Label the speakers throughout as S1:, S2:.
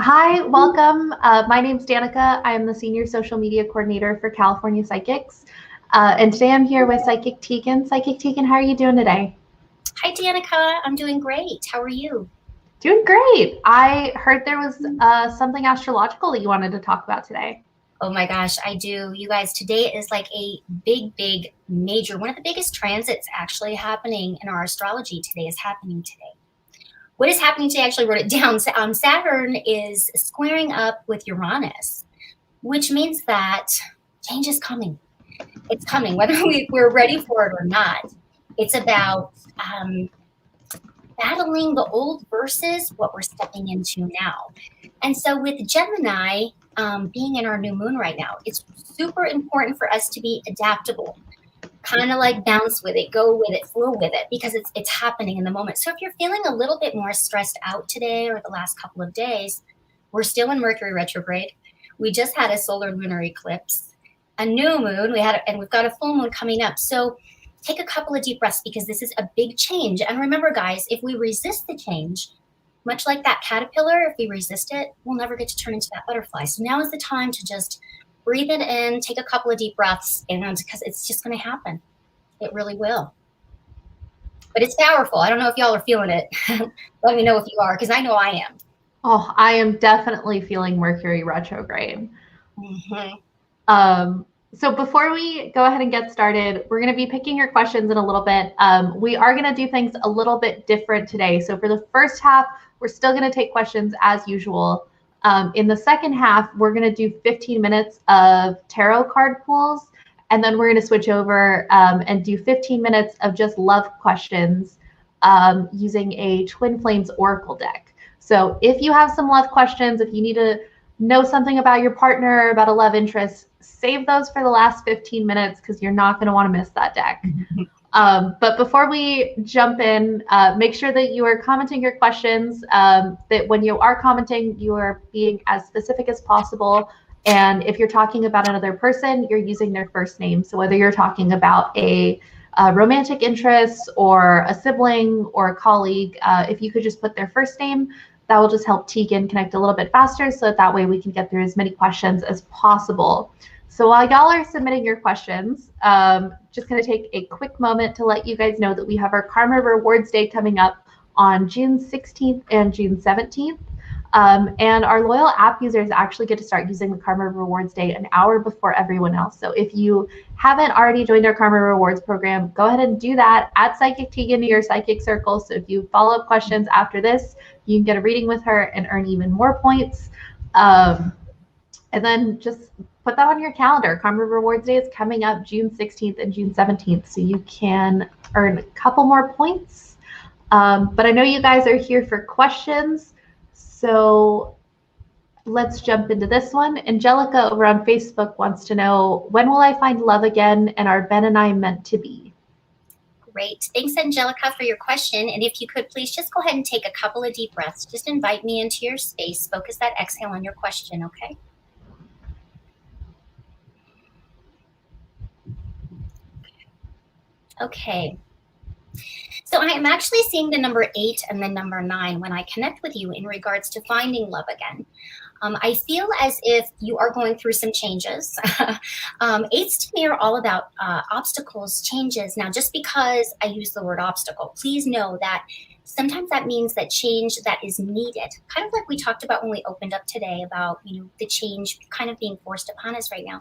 S1: Hi, welcome. My name's Danica. I'm the Senior Social Media Coordinator for California Psychics. And today I'm here with Psychic Teagan. Psychic Teagan, how are you doing today?
S2: Hi, Danica. I'm doing great. How are you?
S1: Doing great. I heard there was something astrological that you wanted to talk about today.
S2: Oh my gosh, I do. You guys, today is like a big major, one of the biggest transits actually happening in our astrology today is happening today. What is happening today? I actually wrote it down. Saturn is squaring up with Uranus, which means that change is coming. It's coming, whether we're ready for it or not. It's about battling the old versus what we're stepping into now. And so with Gemini being in our new moon right now, it's super important for us to be adaptable, kind of like bounce with it, go with it, flow with it, because it's happening in the moment. So if you're feeling a little bit more stressed out today or the last couple of days, we're still in Mercury retrograde. We just had a solar lunar eclipse, a new moon, and we've got a full moon coming up. So take a couple of deep breaths because this is a big change. And remember, guys, if we resist the change, much like that caterpillar, if we resist it, we'll never get to turn into that butterfly. So now is the time to just breathe it in, take a couple of deep breaths, and because it's just going to happen. It really will. But it's powerful. I don't know if y'all are feeling it. Let me know if you are, because I know I am.
S1: Oh, I am definitely feeling Mercury retrograde.
S2: Mm-hmm.
S1: So before we go ahead and get started, we're going to be picking your questions in a little bit. We are going to do things a little bit different today. So for the first half, we're still going to take questions as usual. In the second half, we're going to do 15 minutes of tarot card pulls, and then we're going to switch over and do 15 minutes of just love questions using a Twin Flames Oracle deck. So if you have some love questions, if you need to know something about your partner, about a love interest, save those for the last 15 minutes because you're not going to want to miss that deck. But before we jump in, make sure that you are commenting your questions, that when you are commenting, you are being as specific as possible. And if you're talking about another person, you're using their first name. So whether you're talking about a romantic interest or a sibling or a colleague, if you could just put their first name, that will just help Teagan connect a little bit faster so that way we can get through as many questions as possible. So while y'all are submitting your questions, just going to take a quick moment to let you guys know that we have our Karma Rewards Day coming up on June 16th and June 17th. And our loyal app users actually get to start using the Karma Rewards Day an hour before everyone else. So if you haven't already joined our Karma Rewards program, go ahead and do that. Add Psychic Teagan to your psychic circle. So if you follow up questions after this, you can get a reading with her and earn even more points. And then just put that on your calendar. Karma Rewards Day is coming up June 16th and June 17th, so you can earn a couple more points. But I know you guys are here for questions, so let's jump into this one. Angelica over on Facebook wants to know, when will I find love again, and are Ben and I meant to be?
S2: Great. Thanks, Angelica, for your question. And if you could please just go ahead and take a couple of deep breaths. Just invite me into your space. Focus that exhale on your question, okay? Okay. So I am actually seeing the number 8 and the number 9 when I connect with you in regards to finding love again. I feel as if you are going through some changes. Eights to me are all about obstacles, changes. Now, just because I use the word obstacle, please know that sometimes that means that change that is needed, kind of like we talked about when we opened up today about, the change kind of being forced upon us right now.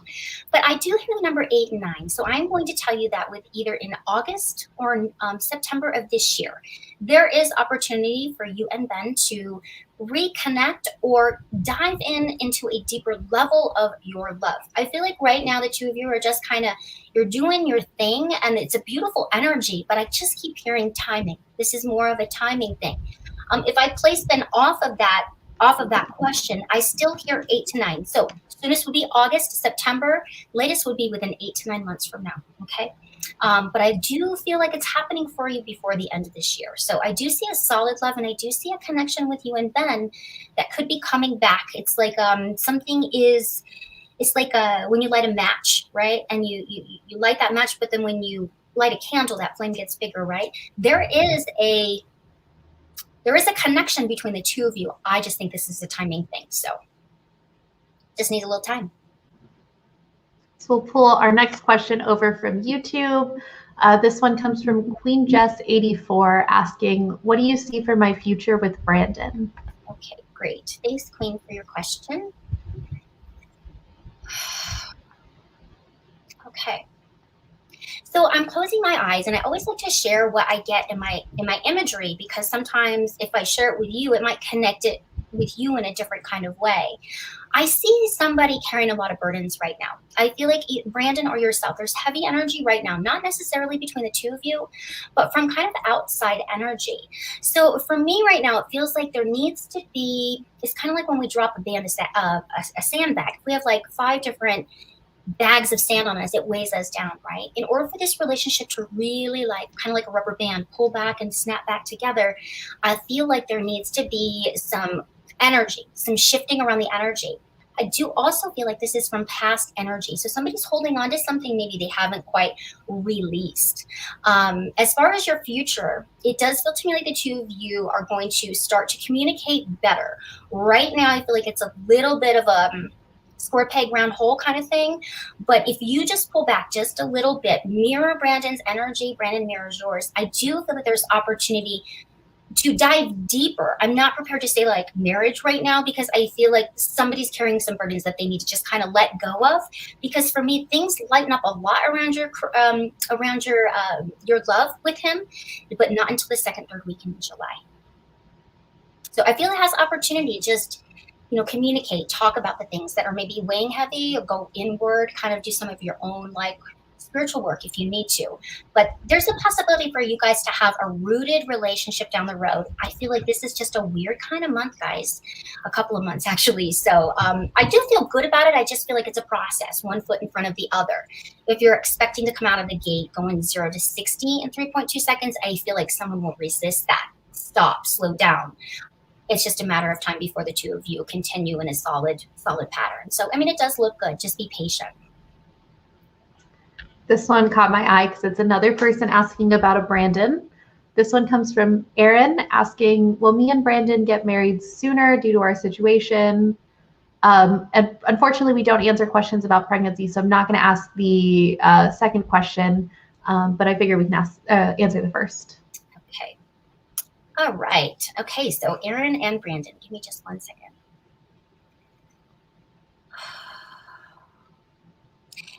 S2: But I do hear the number 8 and 9. So I'm going to tell you that with either in August or in September of this year, there is opportunity for you and Ben to reconnect or dive into a deeper level of your love. I feel like right now the two of you are just you're doing your thing and it's a beautiful energy, but I just keep hearing timing. This is more of a timing thing. If I place Ben off of that question, I still hear 8 to 9. So soonest would be August, September, latest would be within 8 to 9 months from now. Okay. But I do feel like it's happening for you before the end of this year. So I do see a solid love, and I do see a connection with you and Ben that could be coming back. It's like it's like when you light a match, right? And you light that match, but then when you light a candle, that flame gets bigger, right? There is there is a connection between the two of you. I just think this is a timing thing. So just needs a little time.
S1: So we'll pull our next question over from YouTube. This one comes from Queen Jess 84 asking, what do you see for my future with Brandon?
S2: Okay, great. Thanks, Queen, for your question. Okay. So I'm closing my eyes, and I always like to share what I get in my imagery, because sometimes if I share it with you, it might connect it with you in a different kind of way. I see somebody carrying a lot of burdens right now. I feel like Brandon or yourself, there's heavy energy right now, not necessarily between the two of you, but from kind of outside energy. So for me right now, it feels like there needs to be, it's kind of like when we drop a sandbag. We have like 5 different bags of sand on us, it weighs us down, right? In order for this relationship to really, like, kind of like a rubber band, pull back and snap back together, I feel like there needs to be some energy, some shifting around the energy. I do also feel like this is from past energy. So somebody's holding on to something maybe they haven't quite released. As far as your future, it does feel to me like the two of you are going to start to communicate better. Right now, I feel like it's a little bit of a square peg round hole kind of thing. But if you just pull back just a little bit, mirror Brandon's energy, Brandon mirrors yours, I do feel that there's opportunity to dive deeper. I'm not prepared to say like marriage right now, because I feel like somebody's carrying some burdens that they need to just kind of let go of. Because for me, things lighten up a lot around your love with him, but not until the second, third week in July. So I feel it has opportunity. Just, communicate, talk about the things that are maybe weighing heavy, or go inward, kind of do some of your own like spiritual work if you need to. But there's a possibility for you guys to have a rooted relationship down the road. I feel like this is just a weird kind of month, guys, a couple of months actually. So I do feel good about it. I just feel like it's a process, one foot in front of the other. If you're expecting to come out of the gate going 0 to 60 in 3.2 seconds, I feel like someone will resist that. Stop, slow down. It's just a matter of time before the two of you continue in a solid pattern. So, I mean, it does look good. Just be patient.
S1: This one caught my eye because it's another person asking about a Brandon. This one comes from Aaron asking, will me and Brandon get married sooner due to our situation? And unfortunately, we don't answer questions about pregnancy, so I'm not going to ask the second question, but I figure we can answer the first.
S2: Okay. All right. Okay, so Aaron and Brandon, give me just 1 second.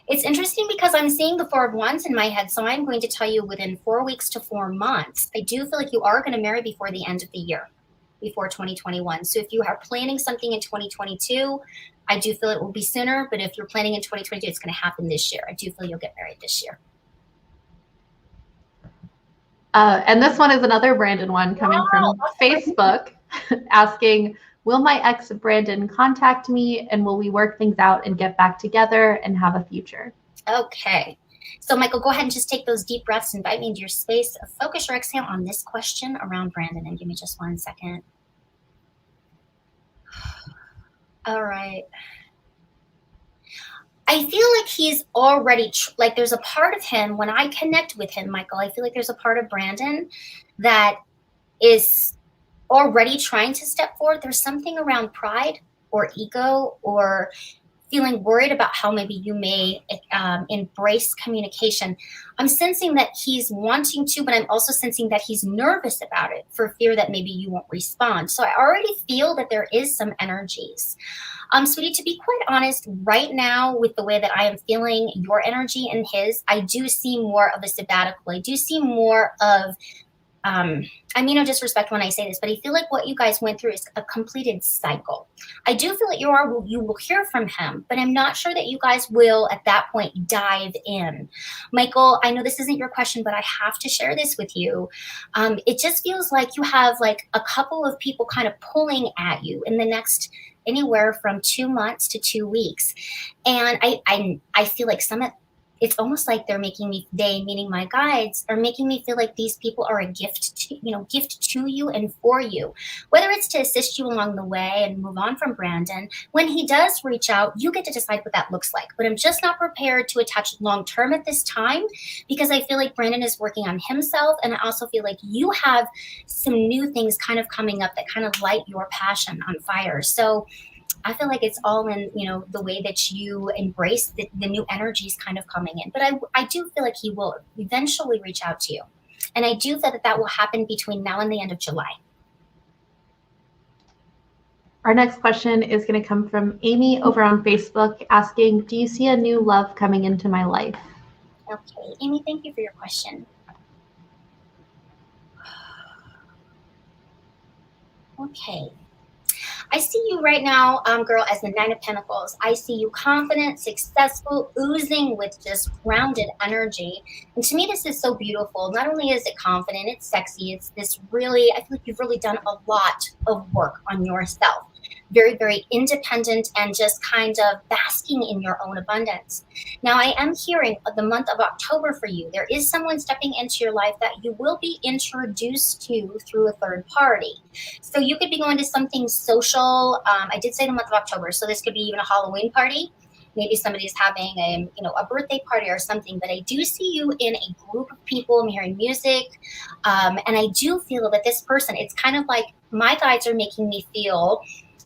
S2: It's interesting because I'm seeing the 4 of Wands in my head, so I'm going to tell you within 4 weeks to 4 months. I do feel like you are going to marry before the end of the year, before 2021. So if you are planning something in 2022, I do feel it will be sooner, but if you're planning in 2022, it's going to happen this year. I do feel you'll get married this year.
S1: And this one is another Brandon one coming from Facebook asking, will my ex Brandon contact me, and will we work things out and get back together and have a future?
S2: Okay. So Michael, go ahead and just take those deep breaths, invite me into your space. Focus your exhale on this question around Brandon, and give me just 1 second. All right. I feel like he's already, like there's a part of him, when I connect with him, Michael, I feel like there's a part of Brandon that is already trying to step forward. There's something around pride or ego or feeling worried about how maybe you may embrace communication. I'm sensing that he's wanting to, but I'm also sensing that he's nervous about it for fear that maybe you won't respond. So I already feel that there is some energies. Sweetie, to be quite honest, right now with the way that I am feeling your energy and his, I do see more of a sabbatical. I do see more of, I mean no disrespect when I say this, but I feel like what you guys went through is a completed cycle. I do feel that you will hear from him, but I'm not sure that you guys will at that point dive in. Michael, I know this isn't your question, but I have to share this with you. It just feels like you have like a couple of people kind of pulling at you in the next anywhere from 2 months to 2 weeks. And I feel like some it's almost like they're making me, they, meaning my guides, are making me feel like these people are a gift to, gift to you and for you. Whether it's to assist you along the way and move on from Brandon, when he does reach out, you get to decide what that looks like. But I'm just not prepared to attach long term at this time, because I feel like Brandon is working on himself. And I also feel like you have some new things kind of coming up that kind of light your passion on fire. So I feel like it's all in, the way that you embrace the new energies kind of coming in. But I do feel like he will eventually reach out to you. And I do feel that that will happen between now and the end of July.
S1: Our next question is going to come from Amy over on Facebook asking, do you see a new love coming into my life?
S2: Okay, Amy, thank you for your question. Okay. I see you right now, girl, as the 9 of Pentacles. I see you confident, successful, oozing with just grounded energy. And to me, this is so beautiful. Not only is it confident, it's sexy. It's this really, I feel like you've really done a lot of work on yourself. Very, very independent and just kind of basking in your own abundance. Now, I am hearing the month of October for you. There is someone stepping into your life that you will be introduced to through a third party. So you could be going to something social. I did say the month of October, so this could be even a Halloween party. Maybe somebody's having a birthday party or something. But I do see you in a group of people. I'm hearing music, and I do feel that this person, it's kind of like my guides are making me feel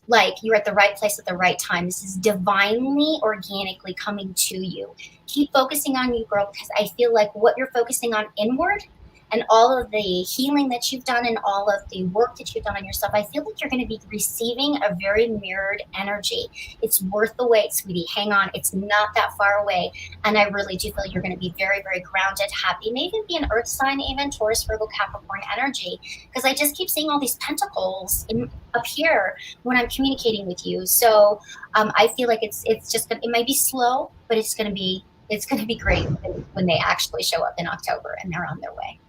S2: like you're at the right place at the right time. This is divinely, organically coming to you. Keep focusing on you, girl, because I feel like what you're focusing on inward and all of the healing that you've done and all of the work that you've done on yourself, I feel like you're going to be receiving a very mirrored energy. It's worth the wait, sweetie. Hang on. It's not that far away. And I really do feel you're going to be very, very grounded, happy, maybe even be an earth sign, even Taurus, Virgo, Capricorn energy, because I just keep seeing all these pentacles up here when I'm communicating with you. So I feel like it's just, it might be slow, but it's going to be great when they actually show up in October and they're on their way.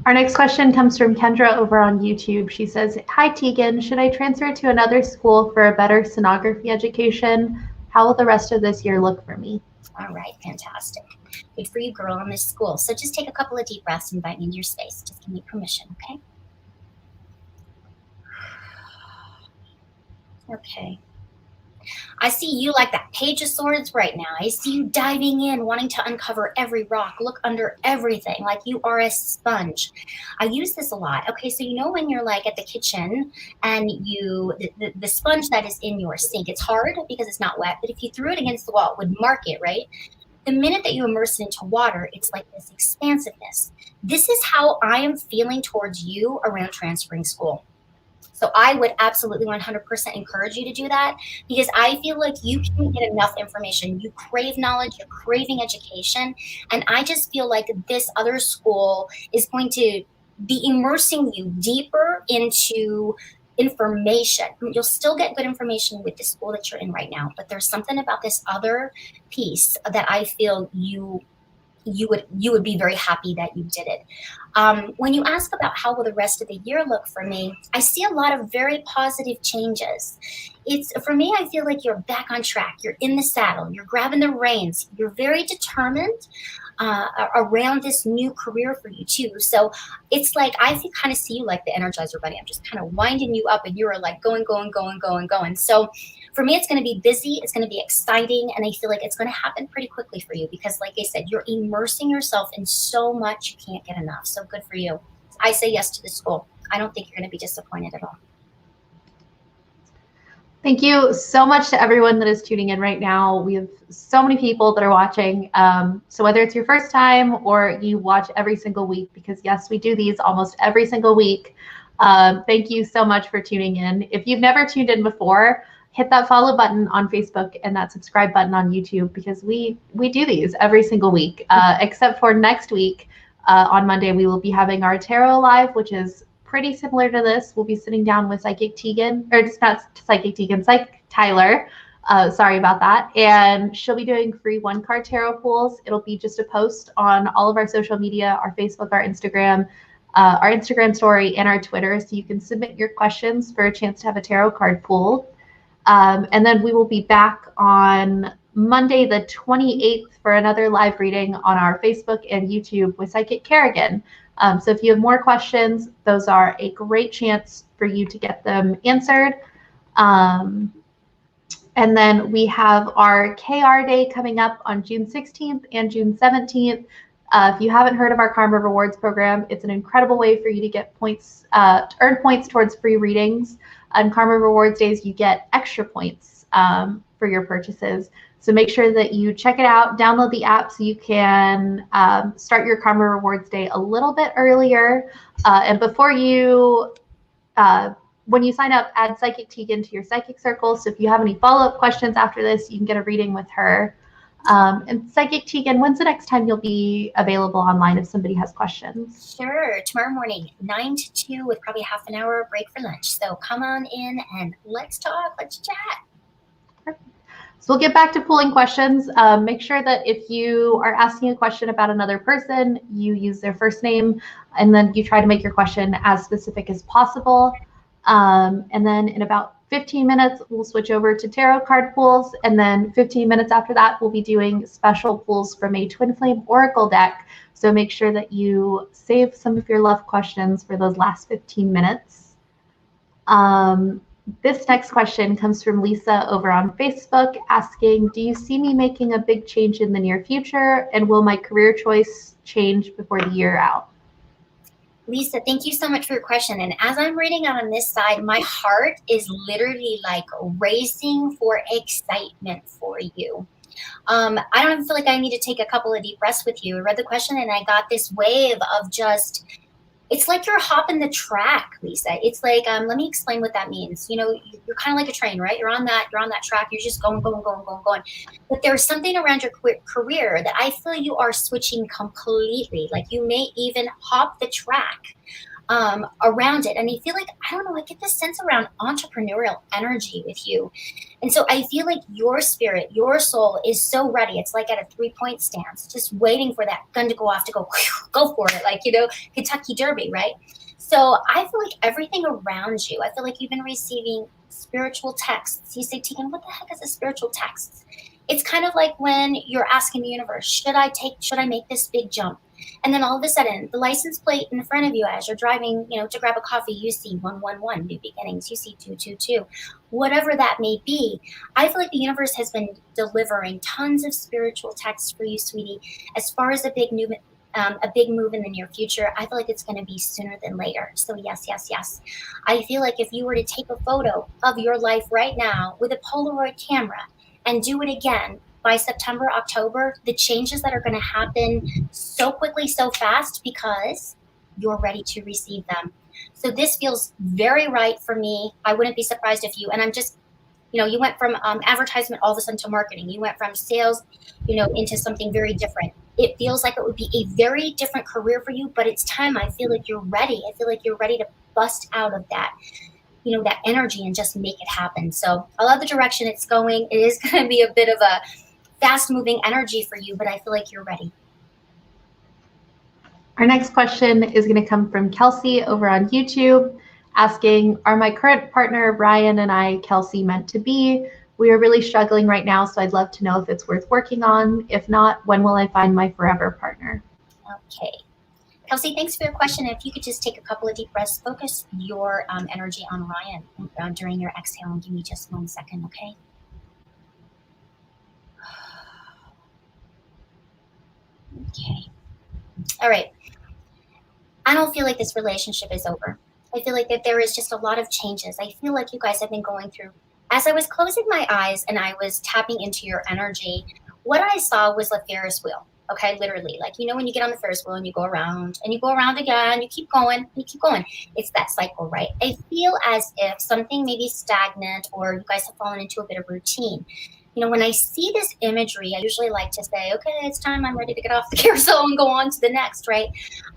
S1: Our next question comes from Kendra over on YouTube. She says, hi, Teagan. Should I transfer to another school for a better sonography education? How will the rest of this year look for me?
S2: All right, fantastic. Good for you, girl, in this school. So just take a couple of deep breaths and invite me into your space. Just give me permission, okay? Okay. I see you like that Page of Swords right now. I see you diving in, wanting to uncover every rock, look under everything, like you are a sponge. I use this a lot. Okay, so when you're like at the kitchen and the sponge that is in your sink, it's hard because it's not wet, but if you threw it against the wall, it would mark it, right? The minute that you immerse it into water, it's like this expansiveness. This is how I am feeling towards you around transferring school. So I would absolutely 100% encourage you to do that, because I feel like you can't get enough information. You crave knowledge, you're craving education. And I just feel like this other school is going to be immersing you deeper into information. You'll still get good information with the school that you're in right now, but there's something about this other piece that I feel you would be very happy that you did it. When you ask about how will the rest of the year look for me, I see a lot of very positive changes. For me, I feel like you're back on track. You're in the saddle. You're grabbing the reins. You're very determined around this new career for you too. So it's like, I kind of see you like the Energizer Bunny. I'm just kind of winding you up and you're like going. So for me, it's going to be busy. It's going to be exciting. And I feel like it's going to happen pretty quickly for you because, like I said, you're immersing yourself in so much you can't get enough. So good for you. I say yes to the school. I don't think you're going to be disappointed at all.
S1: Thank you so much to everyone that is tuning in right now. We have so many people that are watching. So whether it's your first time or you watch every single week, because yes, we do these almost every single week. Thank you so much for tuning in. If you've never tuned in before, hit that follow button on Facebook and that subscribe button on YouTube, because we do these every single week, except for next week. On Monday, we will be having our Tarot Live, which is pretty similar to this. We'll be sitting down with Psychic Teagan, or it's not Psychic Teagan, Psych Tyler. Sorry about that. And she'll be doing free 1-card tarot pools. It'll be just a post on all of our social media, our Facebook, our Instagram story, and our Twitter. So you can submit your questions for a chance to have a tarot card pool. And then we will be back on Monday the 28th for another live reading on our Facebook and YouTube with Psychic Kerrigan. So if you have more questions, those are a great chance for you to get them answered. And then we have our KR Day coming up on June 16th and June 17th. If you haven't heard of our Karma Rewards program, it's an incredible way for you to get points, earn points towards free readings. On Karma Rewards days, you get extra points for your purchases. So make sure that you check it out, download the app so you can start your Karma Rewards day a little bit earlier. And before you, when you sign up, add Psychic Teagan to your Psychic Circle. So if you have any follow-up questions after this, you can get a reading with her. And Psychic Teagan, when's the next time you'll be available online if somebody has questions?
S2: Sure, tomorrow morning, 9 to 2 with probably half an hour break for lunch. So come on in and let's talk, let's chat.
S1: So we'll get back to pulling questions. Make sure that if you are asking a question about another person, you use their first name, and then you try to make your question as specific as possible. And then in about 15 minutes, we'll switch over to tarot card pulls. And then 15 minutes after that, we'll be doing special pulls from a Twin Flame Oracle deck. So make sure that you save some of your love questions for those last 15 minutes. This next question comes from Lisa over on Facebook asking, do you see me making a big change in the near future? And will my career choice change before the year out?
S2: Lisa, thank you so much for your question. And as I'm reading out on this side, my heart is literally like racing for excitement for you. I don't even feel like I need to take a couple of deep breaths with you. I read the question and I got this wave of just, it's like you're hopping the track, Lisa. It's like, let me explain what that means. You know, you're kind of like a train, right? You're on that track. You're just going. But there's something around your career that I feel you are switching completely. Like you may even hop the track around it. And I feel like, I don't know, I get this sense around entrepreneurial energy with you. And so I feel like your spirit, your soul is so ready. It's like at a 3-point stance, just waiting for that gun to go off to go for it. Like, you know, Kentucky Derby, right? So I feel like everything around you, I feel like you've been receiving spiritual texts. You say, Teagan, what the heck is a spiritual text? It's kind of like when you're asking the universe, should I make this big jump? And then all of a sudden, the license plate in front of you as you're driving, you know, to grab a coffee, you see 111, new beginnings. You see 222, whatever that may be. I feel like the universe has been delivering tons of spiritual texts for you, sweetie. As far as a big move in the near future, I feel like it's going to be sooner than later. So yes. I feel like if you were to take a photo of your life right now with a Polaroid camera and do it again, by September, October, the changes that are going to happen so quickly, so fast, because you're ready to receive them. So this feels very right for me. I wouldn't be surprised if you, and I'm just, you know, you went from advertisement all of a sudden to marketing. You went from sales, you know, into something very different. It feels like it would be a very different career for you, but it's time. I feel like you're ready. I feel like you're ready to bust out of that, you know, that energy and just make it happen. So I love the direction it's going. It is going to be a bit of a fast-moving energy for you, but I feel like you're ready.
S1: Our next question is going to come from Kelsey over on YouTube asking, are my current partner, Brian, and I, Kelsey, meant to be? We are really struggling right now, so I'd love to know if it's worth working on. If not, when will I find my forever partner?
S2: Okay. Kelsey, thanks for your question. If you could just take a couple of deep breaths, focus your energy on Ryan during your exhale, and give me just 1 second, okay? Okay. All right. I don't feel like this relationship is over. I feel like that there is just a lot of changes. I feel like you guys have been going through. As I was closing my eyes and I was tapping into your energy, what I saw was a Ferris wheel. Okay, literally. Like, you know, when you get on the Ferris wheel and you go around and you go around again, you keep going, and you keep going. It's that cycle, right? I feel as if something may be stagnant or you guys have fallen into a bit of routine. You know, when I see this imagery, I usually like to say, okay, it's time. I'm ready to get off the carousel and go on to the next, right?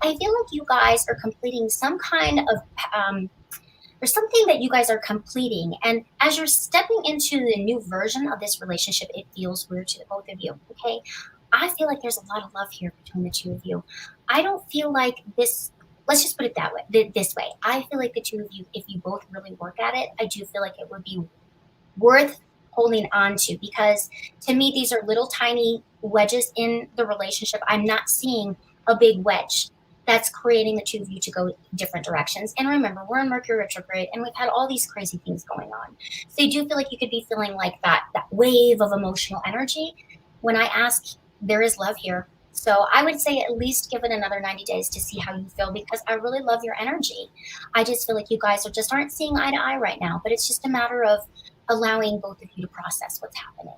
S2: I feel like you guys are completing some kind of, there's something that you guys are completing. And as you're stepping into the new version of this relationship, it feels weird to the both of you, okay? I feel like there's a lot of love here between the two of you. I don't feel like this, let's just put it that way, this way. I feel like the two of you, if you both really work at it, I do feel like it would be worth holding on to, because to me, these are little tiny wedges in the relationship. I'm not seeing a big wedge that's creating the two of you to go different directions. And remember, we're in Mercury retrograde and we've had all these crazy things going on. So you do feel like you could be feeling like that wave of emotional energy. When I ask, there is love here. So I would say at least give it another 90 days to see how you feel, because I really love your energy. I just feel like you guys aren't seeing eye to eye right now, but it's just a matter of allowing both of you to process what's happening.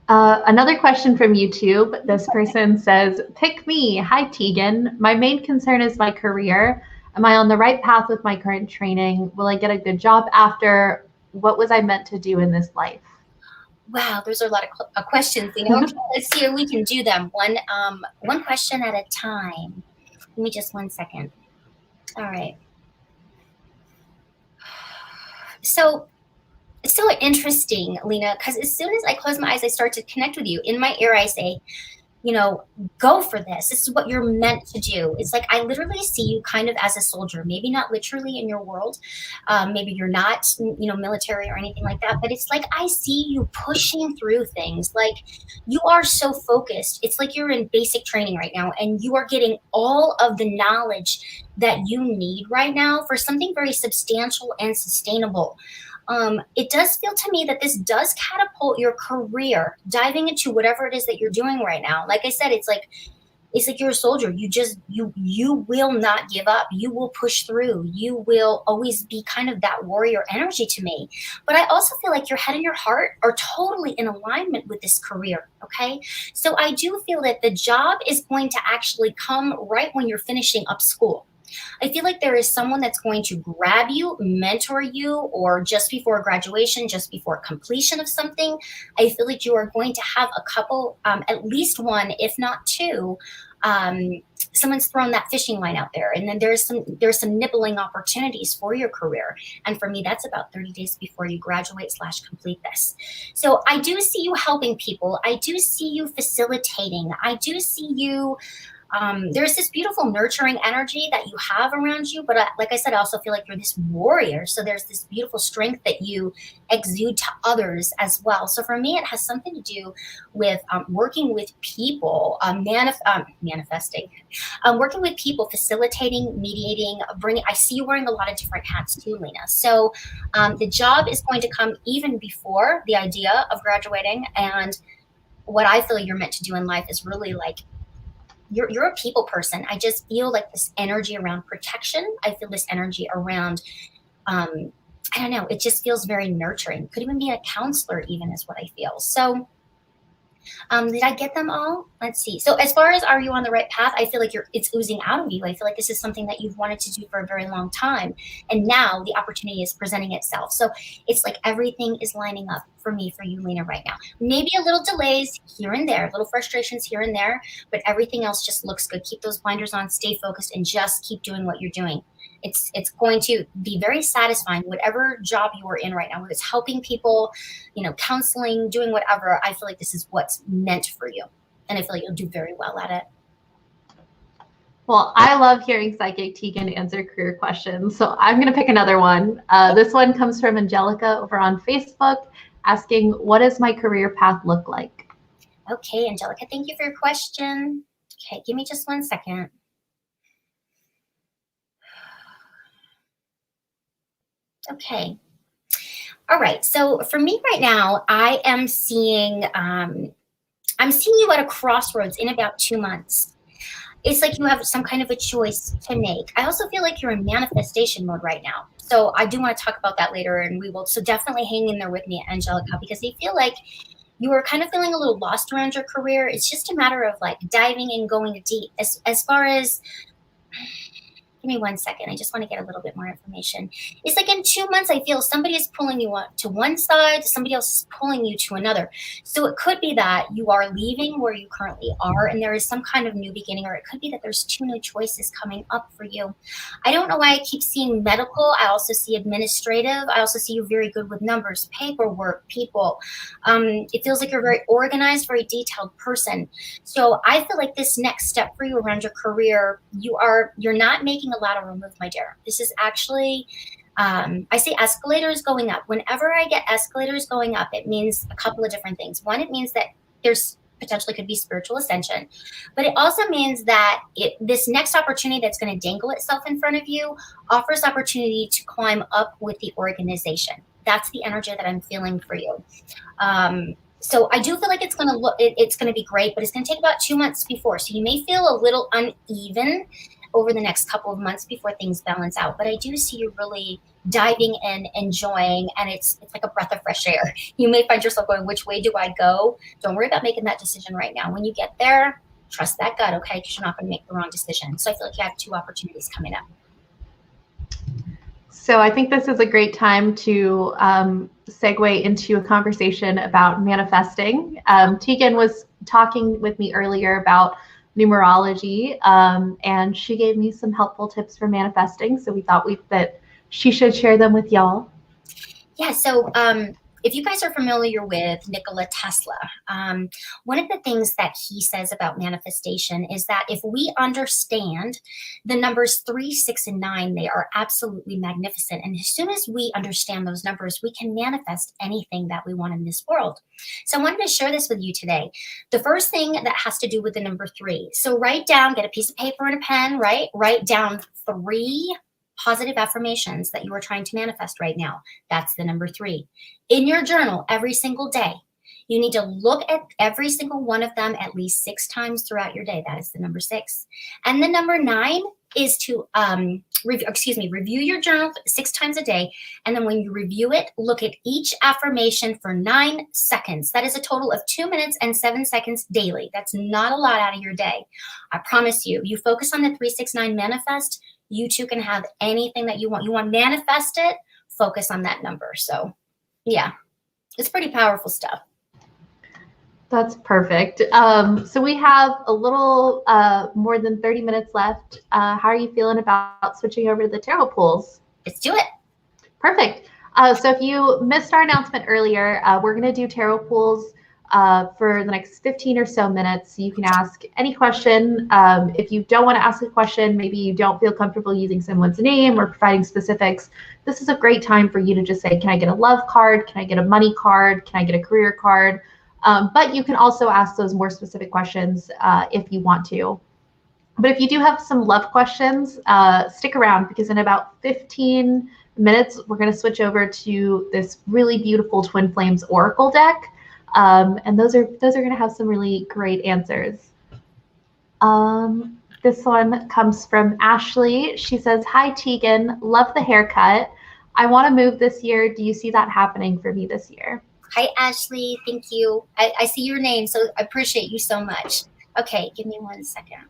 S1: Another question from YouTube. This person says, pick me. Hi, Teagan. My main concern is my career. Am I on the right path with my current training? Will I get a good job after? What was I meant to do in this life?
S2: Wow, there's a lot of questions. Okay, let's see if we can do them one question at a time. Give me just 1 second. All right. So it's so interesting, Lena, because as soon as I close my eyes, I start to connect with you. In my ear, I say, go for this. This is what you're meant to do. It's like I literally see you kind of as a soldier, maybe not literally in your world. Maybe you're not, military or anything like that. But it's like I see you pushing through things. Like you are so focused. It's like you're in basic training right now and you are getting all of the knowledge that you need right now for something very substantial and sustainable. It does feel to me that this does catapult your career, diving into whatever it is that you're doing right now. Like I said, it's like you're a soldier. You will not give up. You will push through. You will always be kind of that warrior energy to me. But I also feel like your head and your heart are totally in alignment with this career. Okay. So I do feel that the job is going to actually come right when you're finishing up school. I feel like there is someone that's going to grab you, mentor you, or just before graduation, just before completion of something. I feel like you are going to have a couple, at least one, if not two. Someone's thrown that fishing line out there, and then there's some nibbling opportunities for your career. And for me, that's about 30 days before you graduate / complete this. So I do see you helping people. I do see you facilitating. I do see you. There's this beautiful nurturing energy that you have around you, but like I said, I also feel like you're this warrior. So there's this beautiful strength that you exude to others as well. So for me, it has something to do with working with people, manifesting, working with people, facilitating, mediating, bringing. I see you wearing a lot of different hats too, Lena. So the job is going to come even before the idea of graduating. And what I feel you're meant to do in life is really like, you're a people person. I just feel like this energy around protection. I feel this energy around, I don't know, it just feels very nurturing. Could even be a counselor even is what I feel. So did I get them all? Let's see. So as far as are you on the right path, I feel like it's oozing out of you. I feel like this is something that you've wanted to do for a very long time. And now the opportunity is presenting itself. So it's like everything is lining up for me, for you, Lena, right now. Maybe a little delays here and there, little frustrations here and there, but everything else just looks good. Keep those blinders on, stay focused, and just keep doing what you're doing. It's going to be very satisfying, whatever job you are in right now, whether it's helping people, counseling, doing whatever. I feel like this is what's meant for you. And I feel like you'll do very well at it.
S1: Well, I love hearing Psychic Teagan answer career questions. So I'm going to pick another one. This one comes from Angelica over on Facebook asking, what does my career path look like?
S2: Okay, Angelica, thank you for your question. Okay, give me just 1 second. Okay. All right. So for me right now, I am seeing you at a crossroads in about 2 months. It's like you have some kind of a choice to make. I also feel like you're in manifestation mode right now. So I do want to talk about that later, and we will. So definitely hang in there with me, Angelica, because I feel like you are kind of feeling a little lost around your career. It's just a matter of like diving and going deep. As far as, give me 1 second. I just want to get a little bit more information. It's like in 2 months, I feel somebody is pulling you to one side, somebody else is pulling you to another. So it could be that you are leaving where you currently are and there is some kind of new beginning, or it could be that there's 2 new choices coming up for you. I don't know why I keep seeing medical. I also see administrative. I also see you very good with numbers, paperwork, people. It feels like you're a very organized, very detailed person. So I feel like this next step for you around your career, you're not making a lateral move, my dear. This is actually I see escalators going up. Whenever I get escalators going up, it means a couple of different things. One, it means that there's potentially could be spiritual ascension, but it also means that this next opportunity that's going to dangle itself in front of you offers opportunity to climb up with the organization. That's the energy that I'm feeling for you. So I do feel like it's going to be great, but it's going to take about 2 months before. So you may feel a little uneven over the next couple of months before things balance out. But I do see you really diving in, enjoying, and it's like a breath of fresh air. You may find yourself going, which way do I go? Don't worry about making that decision right now. When you get there, trust that gut, okay? Because you're not going to make the wrong decision. So I feel like you have 2 opportunities coming up.
S1: So I think this is a great time to segue into a conversation about manifesting. Teagan was talking with me earlier about numerology, and she gave me some helpful tips for manifesting. So we thought that she should share them with y'all.
S2: Yeah, so if you guys are familiar with Nikola Tesla, one of the things that he says about manifestation is that if we understand the numbers 3, 6, and 9, they are absolutely magnificent. And as soon as we understand those numbers, we can manifest anything that we want in this world. So I wanted to share this with you today. The first thing that has to do with the number 3. So write down, get a piece of paper and a pen, right? Write down 3 positive affirmations that you are trying to manifest right now. That's the number 3. In your journal every single day, you need to look at every single one of them at least 6 times throughout your day. That is the number 6. And the number 9 is to review your journal 6 times a day. And then when you review it, look at each affirmation for 9 seconds. That is a total of 2 minutes and 7 seconds daily. That's not a lot out of your day. I promise you, you focus on the 3, 6, 9 manifest, you too can have anything that you want. You want to manifest it, focus on that number. So yeah, it's pretty powerful stuff.
S1: That's perfect. So we have a little more than 30 minutes left. How are you feeling about switching over to the tarot pools?
S2: Let's do it.
S1: Perfect. So if you missed our announcement earlier, we're going to do tarot pools for the next 15 or so minutes. You can ask any question. If you don't want to ask a question, maybe you don't feel comfortable using someone's name or providing specifics, this is a great time for you to just say, can I get a love card? Can I get a money card? Can I get a career card? But you can also ask those more specific questions if you want to. But if you do have some love questions, stick around, because in about 15 minutes, we're going to switch over to this really beautiful Twin Flames Oracle deck. And those are going to have some really great answers. This one comes from Ashley. She says, "Hi Teagan, love the haircut. I want to move this year. Do you see that happening for me this year?"
S2: Hi Ashley, thank you. I see your name, so I appreciate you so much. Okay, give me 1 second.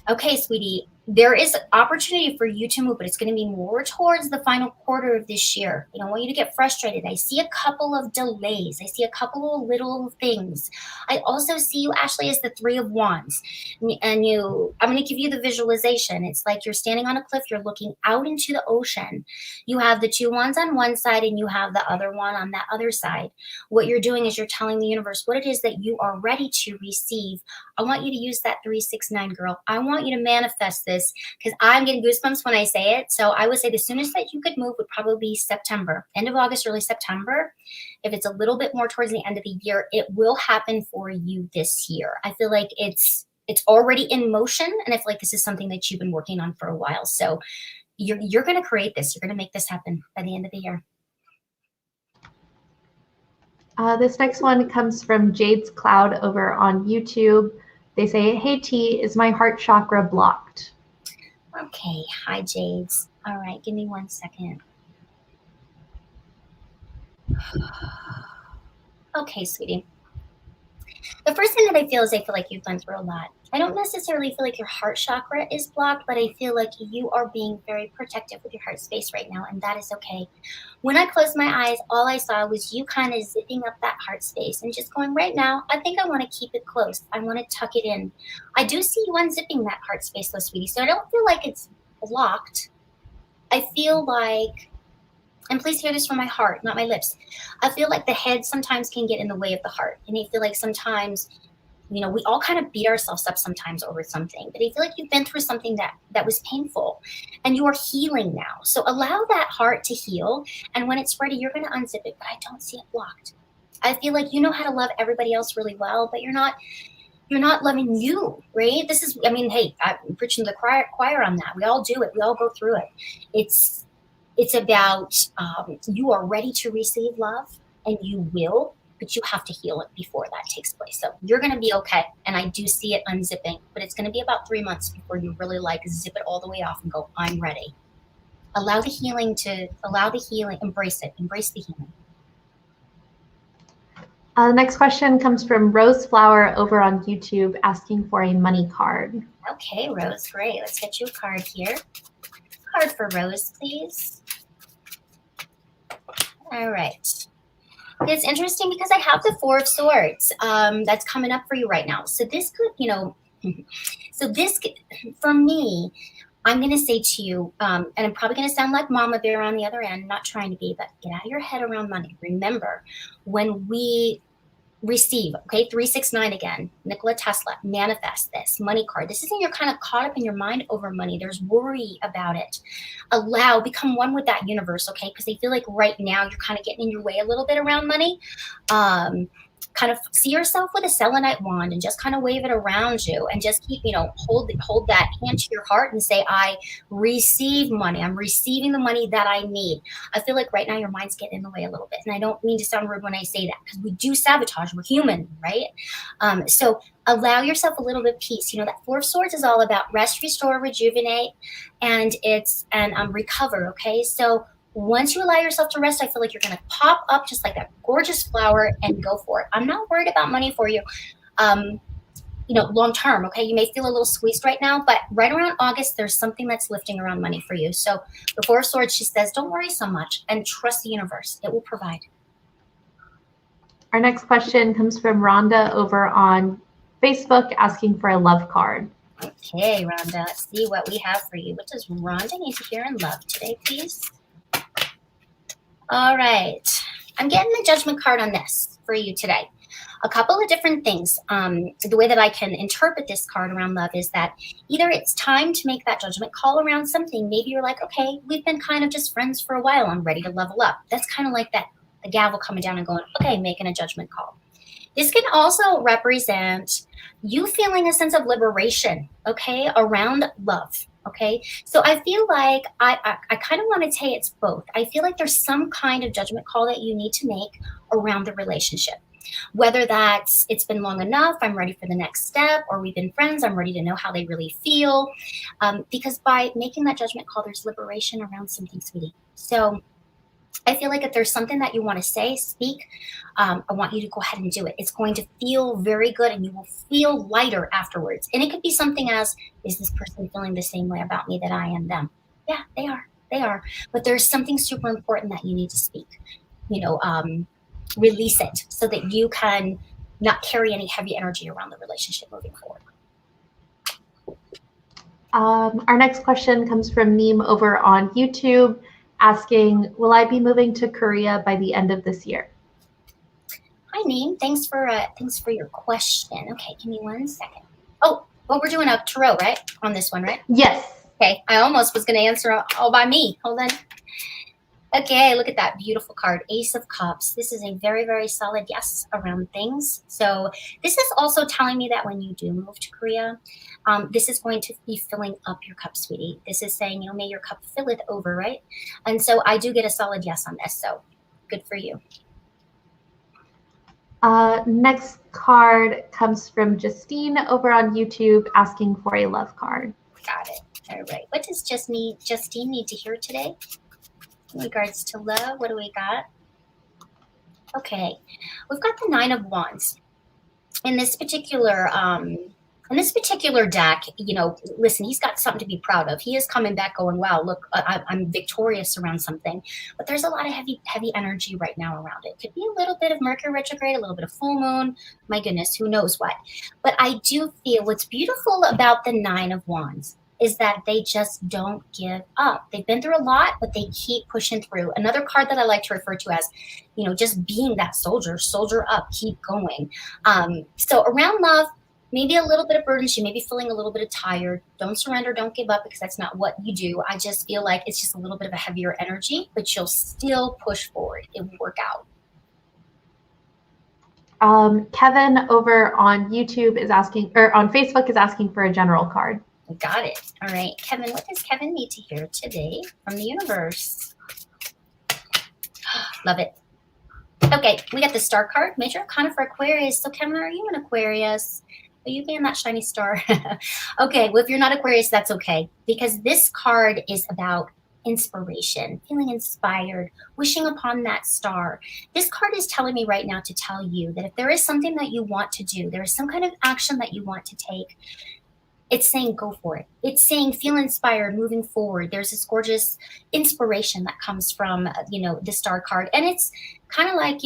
S2: Okay, sweetie, there is opportunity for you to move, but it's going to be more towards the final quarter of this year. I don't want you to get frustrated. I see a couple of delays. I see a couple of little things. I also see you, Ashley, as the 3 of Wands. And I'm going to give you the visualization. It's like you're standing on a cliff. You're looking out into the ocean. You have the 2 wands on one side and you have the other one on that other side. What you're doing is you're telling the universe what it is that you are ready to receive. I want you to use that 3, 6, 9, girl. I want you to manifest this, because I'm getting goosebumps when I say it. So I would say the soonest that you could move would probably be September, end of August, early September. If it's a little bit more towards the end of the year, it will happen for you this year. I feel like it's already in motion, and I feel like this is something that you've been working on for a while. So you're going to create this. You're going to make this happen by the end of the year.
S1: This next one comes from Jade's Cloud over on YouTube. They say, "Hey T, is my heart chakra blocked?"
S2: Okay, hi Jades. All right, give me 1 second. Okay, sweetie. The first thing that I feel is I feel like you've gone through a lot. I don't necessarily feel like your heart chakra is blocked, but I feel like you are being very protective with your heart space right now, and that is okay. When I closed my eyes, all I saw was you kind of zipping up that heart space and just going, right now, I think I want to keep it close. I want to tuck it in. I do see you unzipping that heart space though, sweetie, so I don't feel like it's blocked. I feel like, and please hear this from my heart, not my lips, I feel like the head sometimes can get in the way of the heart, and I feel like sometimes You know, we all kind of beat ourselves up sometimes over something, but I feel like you've been through something that was painful and you are healing now. So allow that heart to heal. And when it's ready, you're going to unzip it, but I don't see it blocked. I feel like you know how to love everybody else really well, but you're not loving you, right? This is, I mean, hey, I'm preaching to the choir on that. We all do it. We all go through it. It's about you are ready to receive love, and you will, but you have to heal it before that takes place. So you're going to be okay. And I do see it unzipping, but it's going to be about 3 months before you really like zip it all the way off and go, I'm ready. Allow the healing, embrace it, embrace the healing.
S1: The next question comes from Rose Flower over on YouTube asking for a money card.
S2: Okay, Rose, great. Let's get you a card here. Card for Rose, please. All right. It's interesting because I have the Four of Swords that's coming up for you right now. So this could, you know, for me, I'm going to say to you, and I'm probably going to sound like Mama Bear on the other end, not trying to be, but get out of your head around money. Remember, when we receive, okay, 369 again, Nikola Tesla, manifest this money card. This isn't you're kind of caught up in your mind over money. There's worry about it. Become one with that universe, okay? Because I feel like right now you're kind of getting in your way a little bit around money. Kind of see yourself with a selenite wand and just kind of wave it around you and just keep, you know, hold that hand to your heart and say, I receive money. I'm receiving the money that I need. I feel like right now your mind's getting in the way a little bit. And I don't mean to sound rude when I say that, because we do sabotage. We're human, right? So allow yourself a little bit of peace. You know, that Four of Swords is all about rest, restore, rejuvenate, and recover, okay? So once you allow yourself to rest, I feel like you're going to pop up just like that gorgeous flower and go for it. I'm not worried about money for you, you know, long term, okay? You may feel a little squeezed right now, but right around August, there's something that's lifting around money for you. So the Four of Swords, she says, don't worry so much and trust the universe. It will provide.
S1: Our next question comes from Rhonda over on Facebook asking for a love card.
S2: Okay, Rhonda, let's see what we have for you. What does Rhonda need to hear in love today, please? All right. I'm getting the judgment card on this for you today. A couple of different things. The way that I can interpret this card around love is that either it's time to make that judgment call around something. Maybe you're like, okay, we've been kind of just friends for a while. I'm ready to level up. That's kind of like that, the gavel coming down and going, okay, making a judgment call. This can also represent you feeling a sense of liberation, okay, around love. Okay, so I feel like I kind of want to say it's both. I feel like there's some kind of judgment call that you need to make around the relationship. Whether that's it's been long enough, I'm ready for the next step, or we've been friends, I'm ready to know how they really feel. Because by making that judgment call, there's liberation around something, sweetie. So I feel like if there's something that you want to say, speak, I want you to go ahead and do it. It's going to feel very good and you will feel lighter afterwards. And it could be something as, is this person feeling the same way about me that I am them? Yeah, they are. But there's something super important that you need to speak. You know, release it so that you can not carry any heavy energy around the relationship moving forward.
S1: Our next question comes from Neem over on YouTube asking, will I be moving to Korea by the end of this year?
S2: Hi, Neem. Thanks for your question. Okay, give me 1 second. Oh, well, we're doing a tarot, right? On this one, right?
S1: Yes.
S2: Okay, I almost was going to answer all by me. Hold on. Okay, look at that beautiful card, Ace of Cups. This is a very, very solid yes around things. So this is also telling me that when you do move to Korea, this is going to be filling up your cup, sweetie. This is saying, you know, may your cup filleth over, right? And so I do get a solid yes on this. So good for you.
S1: Next card comes from Justine over on YouTube asking for a love card.
S2: Got it. All right. What does Justine need to hear today? In regards to love, what do we got? Okay, we've got the Nine of Wands. In this particular deck, you know, listen, he's got something to be proud of. He is coming back going, wow, look, I'm victorious around something. But there's a lot of heavy energy right now around it. Could be a little bit of Mercury retrograde, a little bit of full moon. My goodness, who knows what. But I do feel what's beautiful about the Nine of Wands is that they just don't give up. They've been through a lot, but they keep pushing through. Another card that I like to refer to as, you know, just being that soldier up, keep going. So around love, maybe a little bit of burden. She may be feeling a little bit of tired. Don't surrender, don't give up, because that's not what you do. I just feel like it's just a little bit of a heavier energy, but you'll still push forward. It will work out.
S1: Kevin over on YouTube is asking, or on Facebook is asking for a general card.
S2: Got it. All right, Kevin, what does Kevin need to hear today from the universe? Love it. Okay, we got the star card, major arcana for Aquarius. So Kevin, are you an Aquarius? Are you being that shiny star? Okay, well, if you're not Aquarius, that's okay, because this card is about inspiration, feeling inspired, wishing upon that star. This card is telling me right now to tell you that if there is something that you want to do, there is some kind of action that you want to take, it's saying go for it. It's saying feel inspired, moving forward. There's this gorgeous inspiration that comes from, the star card. And it's kind of like,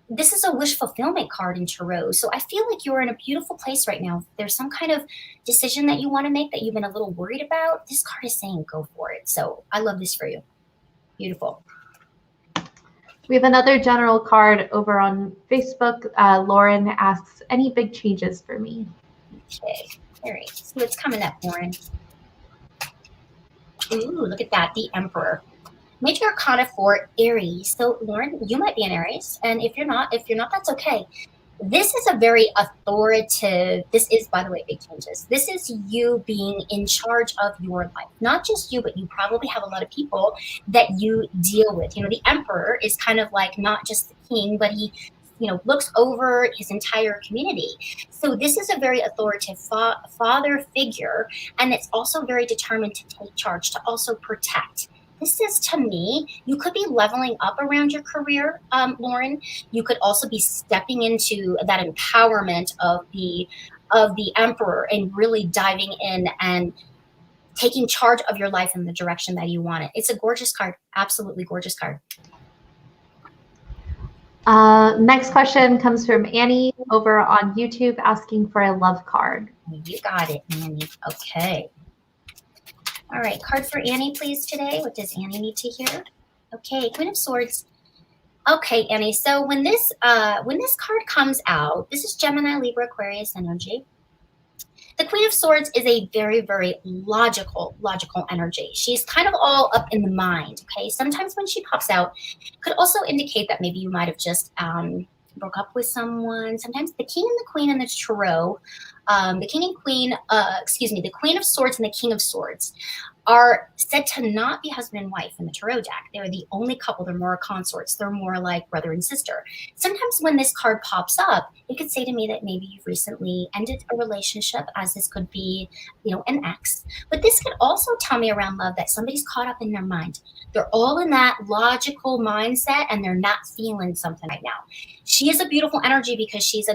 S2: this is a wish fulfillment card in tarot. So I feel like you're in a beautiful place right now. If there's some kind of decision that you want to make that you've been a little worried about, this card is saying go for it. So I love this for you. Beautiful.
S1: We have another general card over on Facebook. Lauren asks, any big changes for me?
S2: Okay. All right, so what's coming up, Lauren? Ooh, look at that, the Emperor. Major arcana for Aries. So Lauren, you might be an Aries, and if you're not, that's okay. This is a very authoritative, this is, by the way, big changes. This is you being in charge of your life. Not just you, but you probably have a lot of people that you deal with. The Emperor is kind of like not just the king, but he looks over his entire community. So this is a very authoritative father figure, and it's also very determined to take charge, to also protect. This is, to me, you could be leveling up around your career, Lauren. You could also be stepping into that empowerment of the Emperor and really diving in and taking charge of your life in the direction that you want it. It's a gorgeous card, absolutely gorgeous card.
S1: Next question comes from Annie over on YouTube asking for a love card.
S2: You got it, Annie. Okay. All right, card for Annie, please, today. What does Annie need to hear? Okay, Queen of Swords. Okay, Annie, so when this card comes out, this is Gemini, Libra, Aquarius energy. The Queen of Swords is a very, very logical energy. She's kind of all up in the mind, okay? Sometimes when she pops out, it could also indicate that maybe you might have just broke up with someone. Sometimes the King and the Queen in the tarot, the King and Queen, the Queen of Swords and the King of Swords are said to not be husband and wife in the tarot deck. They're the only couple. They're more consorts. They're more like brother and sister. Sometimes when this card pops up, it could say to me that maybe you've recently ended a relationship, as this could be, an ex. But this could also tell me around love that somebody's caught up in their mind. They're all in that logical mindset and they're not feeling something right now. She is a beautiful energy because she's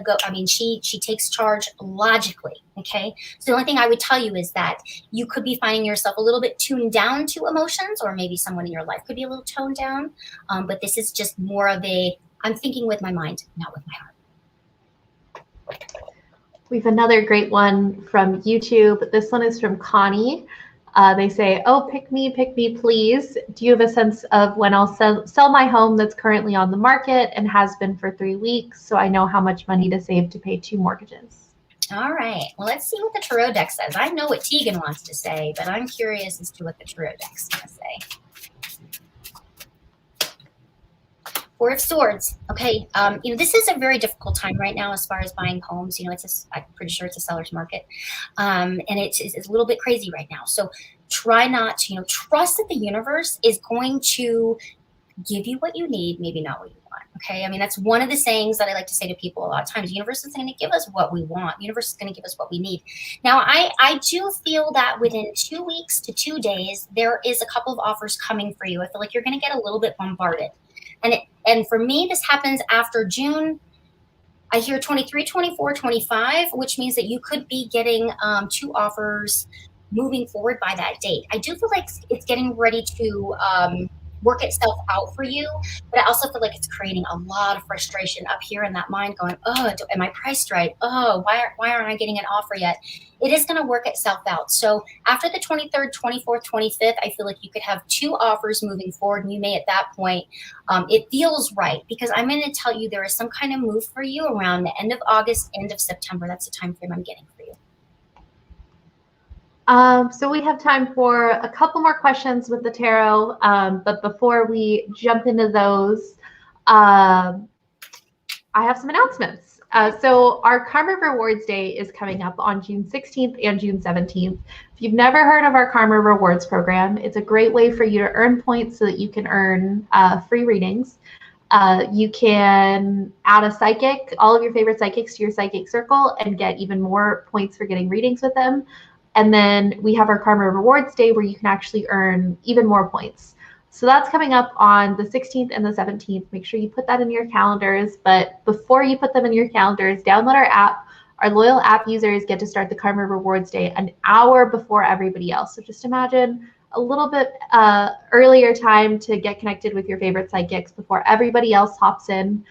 S2: she takes charge logically, okay? So the only thing I would tell you is that you could be finding yourself a little bit tuned down to emotions, or maybe someone in your life could be a little toned down. But this is just more of I'm thinking with my mind, not with my heart.
S1: We have another great one from YouTube. This one is from Connie. They say, oh, pick me, please. Do you have a sense of when I'll sell my home that's currently on the market and has been for 3 weeks, so I know how much money to save to pay 2 mortgages?
S2: All right. Well, let's see what the tarot deck says. I know what Teagan wants to say, but I'm curious as to what the tarot deck's going to say. Four of Swords. Okay. This is a very difficult time right now as far as buying homes. I'm pretty sure it's a seller's market. And it's a little bit crazy right now. So try not to, trust that the universe is going to give you what you need, maybe not what you want. Okay. That's one of the sayings that I like to say to people a lot of times. The universe is going to give us what we want. The universe is going to give us what we need. Now, I do feel that within 2 weeks to 2 days, there is a couple of offers coming for you. I feel like you're going to get a little bit bombarded. And for me, this happens after June. I hear 23, 24, 25, which means that you could be getting 2 offers moving forward by that date. I do feel like it's getting ready to work itself out for you, but I also feel like it's creating a lot of frustration up here in that mind going, oh, am I priced right? Oh, why aren't I getting an offer yet? It is going to work itself out. So after the 23rd, 24th, 25th, I feel like you could have 2 offers moving forward, and you may at that point, it feels right, because I'm going to tell you there is some kind of move for you around the end of August, end of September. That's the time frame I'm getting for you.
S1: So we have time for a couple more questions with the tarot, but before we jump into those, I have some announcements. So our Karma Rewards Day is coming up on June 16th and June 17th. If you've never heard of our Karma Rewards program, it's a great way for you to earn points so that you can earn free readings. You can add a psychic, all of your favorite psychics, to your psychic circle and get even more points for getting readings with them. And then we have our Karma Rewards Day where you can actually earn even more points. So that's coming up on the 16th and the 17th. Make sure you put that in your calendars. But before you put them in your calendars, download our app. Our loyal app users get to start the Karma Rewards Day an hour before everybody else. So just imagine a little bit earlier time to get connected with your favorite psychics before everybody else hops in.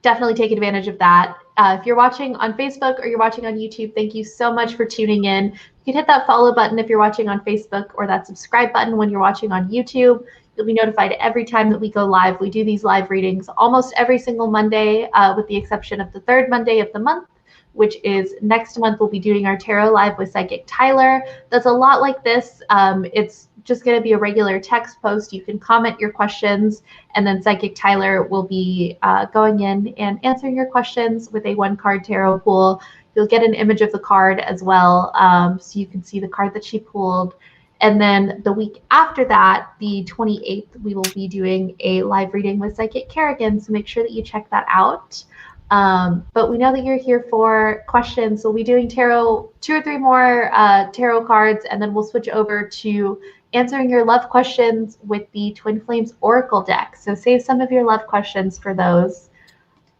S1: Definitely take advantage of that. If you're watching on Facebook or you're watching on YouTube, thank you so much for tuning in. You can hit that follow button if you're watching on Facebook, or that subscribe button when you're watching on YouTube. You'll be notified every time that we go live. We do these live readings almost every single Monday, with the exception of the 3rd Monday of the month, which is next month. We'll be doing our tarot live with Psychic Tyler. That's a lot like this. It's just going to be a regular text post. You can comment your questions, and then Psychic Tyler will be going in and answering your questions with a 1-card tarot pool. You'll get an image of the card as well, so you can see the card that she pulled. And then the week after that, the 28th, we will be doing a live reading with Psychic Kerrigan, so make sure that you check that out. But we know that you're here for questions. So we'll be doing tarot, 2 or 3 more tarot cards, and then we'll switch over to answering your love questions with the Twin Flames Oracle deck. So save some of your love questions for those.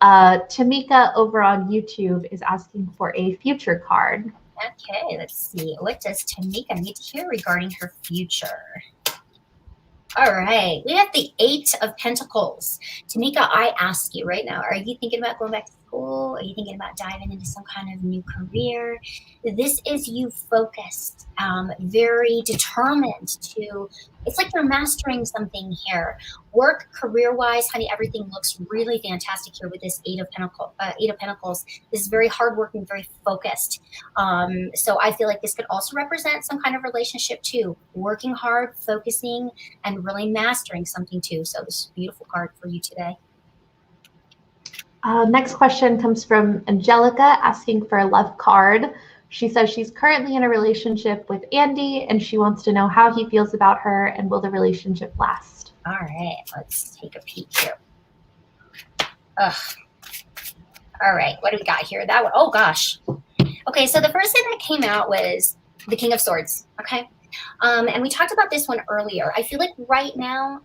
S1: Tamika over on YouTube is asking for a future card.
S2: Okay, let's see. What does Tamika need to hear regarding her future? All right, we have the 8 of Pentacles. Tamika, I ask you right now, are you thinking about going back to school? Are you thinking about diving into some kind of new career? This is you focused, very determined to, it's like you're mastering something here. Work, career-wise, honey, everything looks really fantastic here with this 8 of Pentacles. This is very hardworking, very focused. So I feel like this could also represent some kind of relationship too. Working hard, focusing, and really mastering something too. So this is a beautiful card for you today.
S1: Next question comes from Angelica asking for a love card. She says she's currently in a relationship with Andy and she wants to know how he feels about her and will the relationship last.
S2: All right, let's take a peek here. Ugh. All right, what do we got here? That one, oh gosh. Okay, so the first thing that came out was the King of Swords, okay? And we talked about this one earlier. I feel like right now,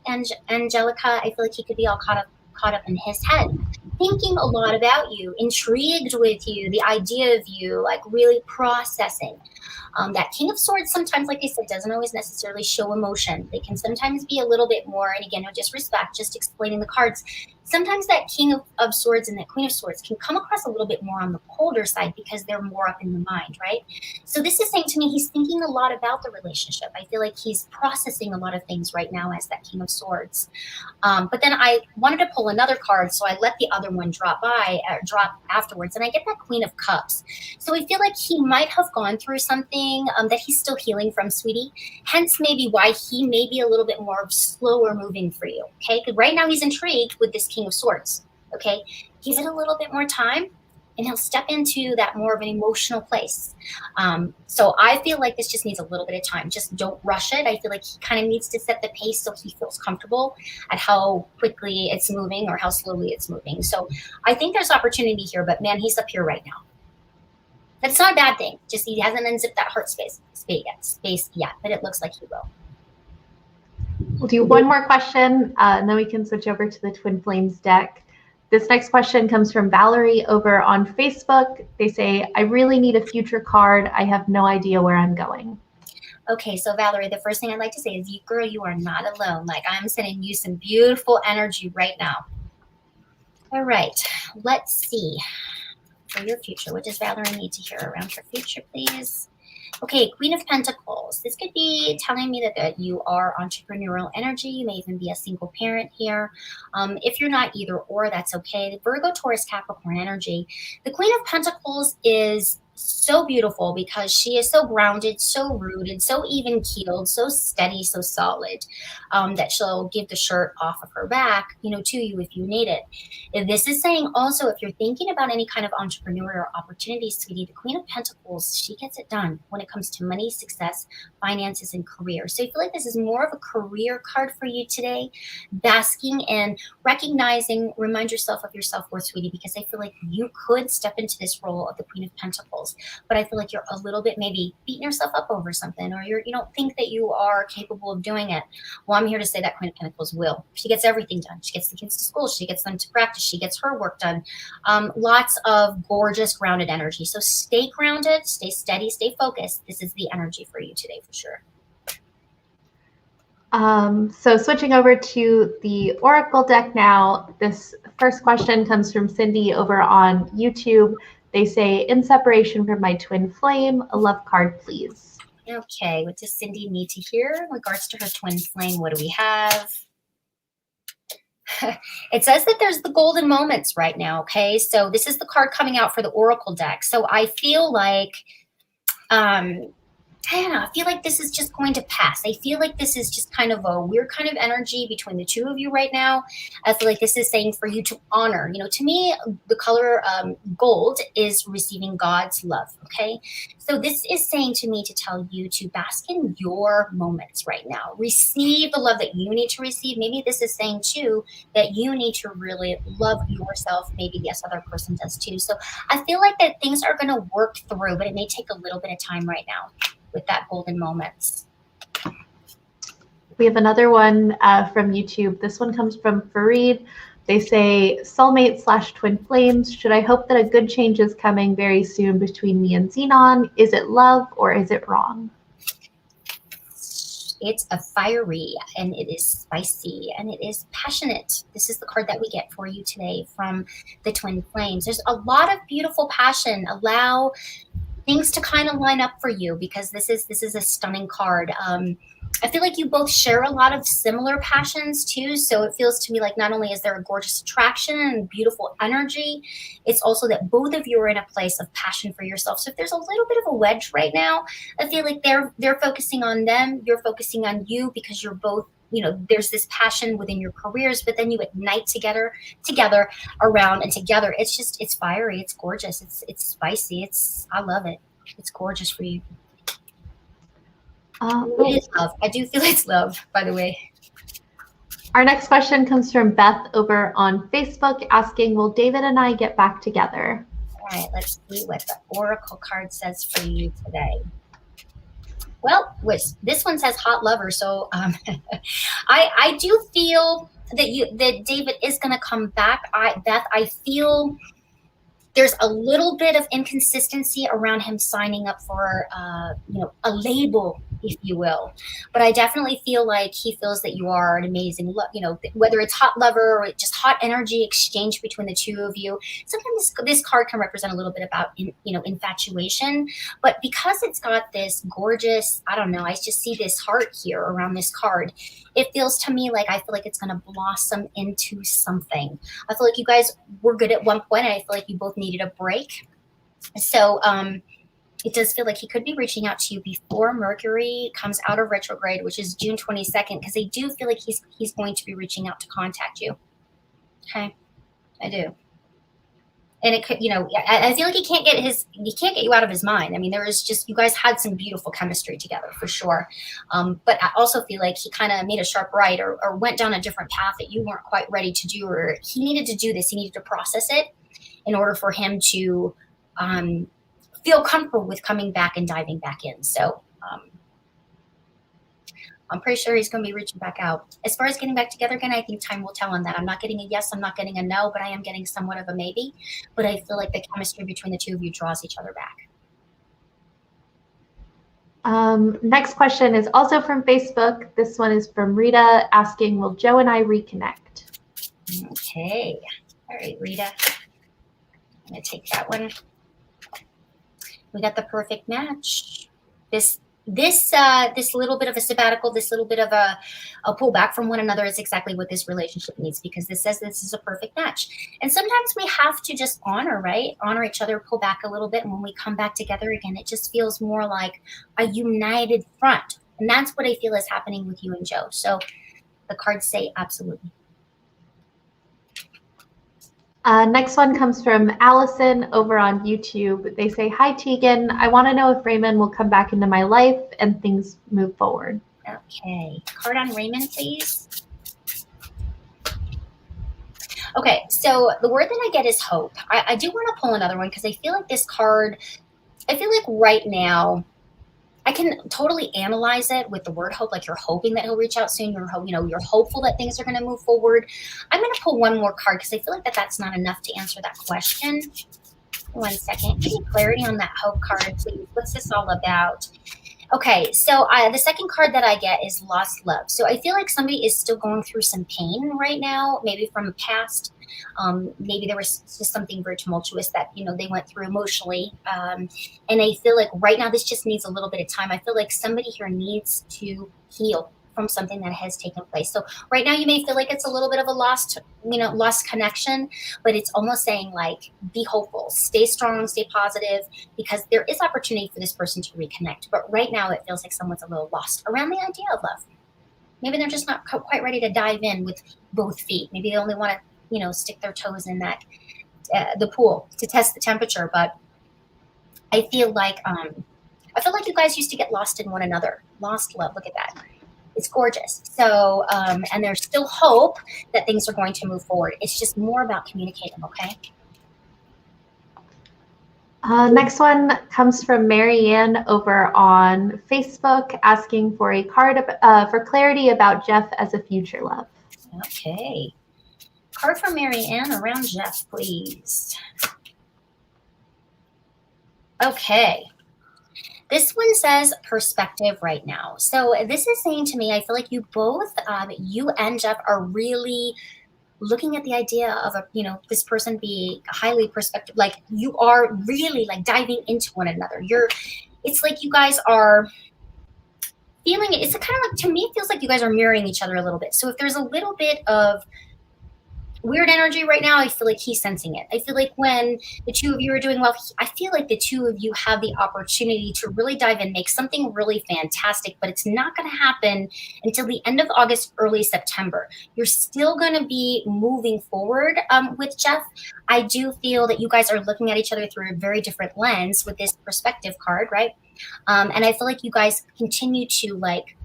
S2: Angelica, I feel like he could be all caught up in his head, thinking a lot about you, intrigued with you, the idea of you, like really processing. That King of Swords sometimes, like I said, doesn't always necessarily show emotion. They can sometimes be a little bit more, and again, no disrespect, just explaining the cards. Sometimes that King of Swords and that Queen of Swords can come across a little bit more on the colder side because they're more up in the mind, right? So this is saying to me he's thinking a lot about the relationship. I feel like he's processing a lot of things right now as that King of Swords. But then I wanted to pull another card, so I let the other one drop afterwards, and I get that Queen of Cups. So I feel like he might have gone through something that he's still healing from, sweetie. Hence maybe why he may be a little bit more slower moving for you, okay? Because right now he's intrigued with this King of Swords, okay? Give it a little bit more time and he'll step into that more of an emotional place. So I feel like this just needs a little bit of time. Just don't rush it. I feel like he kind of needs to set the pace so he feels comfortable at how quickly it's moving or how slowly it's moving. So I think there's opportunity here, but man, he's up here right now. That's not a bad thing. Just he hasn't unzipped that heart space yet, but it looks like he will.
S1: We'll do one more question, and then we can switch over to the Twin Flames deck. This next question comes from Valerie over on Facebook. They say, I really need a future card. I have no idea where I'm going.
S2: Okay, so Valerie, the first thing I'd like to say is, you girl, you are not alone. Like, I'm sending you some beautiful energy right now. All right, let's see. For your future, what does Valerie need to hear around her future, please? Okay, Queen of Pentacles. This could be telling me that you are entrepreneurial energy. You may even be a single parent here. If you're not either or, that's okay. Virgo, Taurus, Capricorn energy. The Queen of Pentacles is so beautiful because she is so grounded, so rooted, so even keeled, so steady, so solid, that she'll give the shirt off of her back, to you if you need it. If this is saying also, if you're thinking about any kind of entrepreneurial opportunities, sweetie, the Queen of Pentacles, she gets it done when it comes to money, success, finances, and career. So I feel like this is more of a career card for you today, basking and recognizing, remind yourself of your self-worth, sweetie, because I feel like you could step into this role of the Queen of Pentacles, but I feel like you're a little bit maybe beating yourself up over something, or you don't think that you are capable of doing it. Well, I'm here to say that Queen of Pentacles will. She gets everything done. She gets the kids to school. She gets them to practice. She gets her work done. Lots of gorgeous grounded energy. So stay grounded, stay steady, stay focused. This is the energy for you today for sure.
S1: So switching over to the Oracle deck now, this first question comes from Cindy over on YouTube. They say, in separation from my twin flame, a love card, please.
S2: Okay, what does Cindy need to hear in regards to her twin flame? What do we have? It says that there's the golden moments right now, okay? So this is the card coming out for the Oracle deck. So I feel like, I don't know, I feel like this is just going to pass. I feel like this is just kind of a weird kind of energy between the two of you right now. I feel like this is saying for you to honor. To me, the color gold is receiving God's love, okay? So this is saying to me to tell you to bask in your moments right now. Receive the love that you need to receive. Maybe this is saying, too, that you need to really love yourself. Maybe the other person does, too. So I feel like that things are going to work through, but it may take a little bit of time right now with that golden moments.
S1: We have another one from YouTube. This one comes from Fareed. They say, soulmate/twin flames. Should I hope that a good change is coming very soon between me and Xenon? Is it love or is it wrong?
S2: It's a fiery, and it is spicy, and it is passionate. This is the card that we get for you today from the twin flames. There's a lot of beautiful passion. Allow things to kind of line up for you, because this is a stunning card. I feel like you both share a lot of similar passions too. So it feels to me like not only is there a gorgeous attraction and beautiful energy, it's also that both of you are in a place of passion for yourself. So if there's a little bit of a wedge right now, I feel like they're focusing on them, you're focusing on you, because you're both, there's this passion within your careers, but then you ignite together around and together. It's fiery, it's gorgeous, it's spicy, I love it. It's gorgeous for you. It is love. I do feel it's love, by the way.
S1: Our next question comes from Beth over on Facebook asking, will David and I get back together?
S2: All right, let's see what the Oracle card says for you today. Well, this one says hot lover, so I do feel that David is going to come back. Beth, I feel there's a little bit of inconsistency around him signing up for a label, if you will. But I definitely feel like he feels that you are an amazing, whether it's hot lover or just hot energy exchange between the two of you. Sometimes this card can represent a little bit about infatuation, but because it's got this gorgeous, I don't know, I just see this heart here around this card. It feels to me like I feel like it's going to blossom into something. I feel like you guys were good at one point. I feel like you both needed a break. So it does feel like he could be reaching out to you before Mercury comes out of retrograde, which is June 22nd, because I do feel like he's going to be reaching out to contact you. Okay, I do. And it could, I feel like he can't get you out of his mind. I mean, there is just, you guys had some beautiful chemistry together for sure. But I also feel like he kind of made a sharp right or went down a different path that you weren't quite ready to do, or he needed to do this. He needed to process it in order for him to feel comfortable with coming back and diving back in. So I'm pretty sure he's going to be reaching back out. As far as getting back together again, I think time will tell on that. I'm not getting a yes, I'm not getting a no, but I am getting somewhat of a maybe. But I feel like the chemistry between the two of you draws each other back.
S1: Next question is also from Facebook. This one is from Rita asking, will Joe and I reconnect?
S2: Okay. All right, Rita. I'm going to take that one. We got the perfect match. This little bit of a sabbatical, this little bit of a pullback from one another is exactly what this relationship needs, because this says this is a perfect match. And sometimes we have to just honor each other, pull back a little bit. And when we come back together again, it just feels more like a united front. And that's what I feel is happening with you and Joe. So the cards say absolutely.
S1: Next one comes from Allison over on YouTube. They say, hi, Teagan. I want to know if Raymond will come back into my life and things move forward.
S2: Okay. Card on Raymond, please. Okay. So the word that I get is hope. I do want to pull another one because I feel like this card, I feel like right now, I can totally analyze it with the word hope, like you're hoping that he'll reach out soon. You're hopeful that things are going to move forward. I'm going to pull one more card because I feel like that's not enough to answer that question. 1 second. Give me clarity on that hope card, please. What's this all about? Okay, so the second card that I get is lost love. So I feel like somebody is still going through some pain right now, maybe from the past. Maybe there was just something very tumultuous that, they went through emotionally. And I feel like right now this just needs a little bit of time. I feel like somebody here needs to heal from something that has taken place. So right now you may feel like it's a little bit of a lost connection, but it's almost saying like, be hopeful, stay strong, stay positive, because there is opportunity for this person to reconnect. But right now it feels like someone's a little lost around the idea of love. Maybe they're just not quite ready to dive in with both feet. Maybe they only want to, stick their toes in that, the pool to test the temperature. But I feel like you guys used to get lost in one another. Lost love. Look at that. It's gorgeous. So, and there's still hope that things are going to move forward. It's just more about communicating, okay?
S1: Next one comes from Marianne over on Facebook asking for a card for clarity about Jeff as a future love.
S2: Okay. Card from Marianne around Jeff, please. Okay. This one says perspective right now. So this is saying to me, I feel like you both, you and Jeff are really looking at the idea of this person being highly perspective. Like you are really like diving into one another. It's like you guys are feeling it. It's kind of like, to me, it feels like you guys are mirroring each other a little bit. So if there's a little bit of weird energy right now, I feel like he's sensing it. I feel like when the two of you are doing well, I feel like the two of you have the opportunity to really dive in, make something really fantastic, but it's not going to happen until the end of August, early September. You're still going to be moving forward with Jeff. I do feel that you guys are looking at each other through a very different lens with this perspective card, right? And I feel like you guys continue to like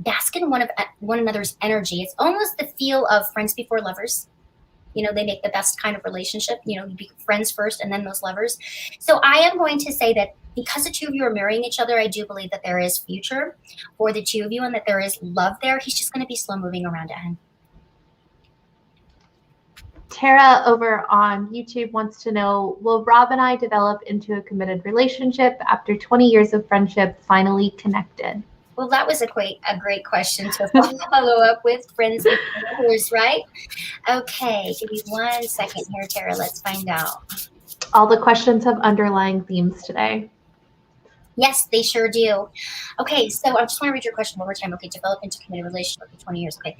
S2: bask in one another's energy. It's almost the feel of friends before lovers. They make the best kind of relationship, you be friends first and then those lovers. So I am going to say that because the two of you are marrying each other, I do believe that there is future for the two of you and that there is love there. He's just going to be slow moving around at him.
S1: Tara over on YouTube wants to know, will Rob and I develop into a committed relationship after 20 years of friendship, finally connected?
S2: Well, that was a great question to follow up with, friends and followers, right? Okay, give me 1 second here, Tara. Let's find out.
S1: All the questions have underlying themes today.
S2: Yes, they sure do. Okay, so I just want to read your question one more time. Okay, develop into committed relationship for 20 years. Okay.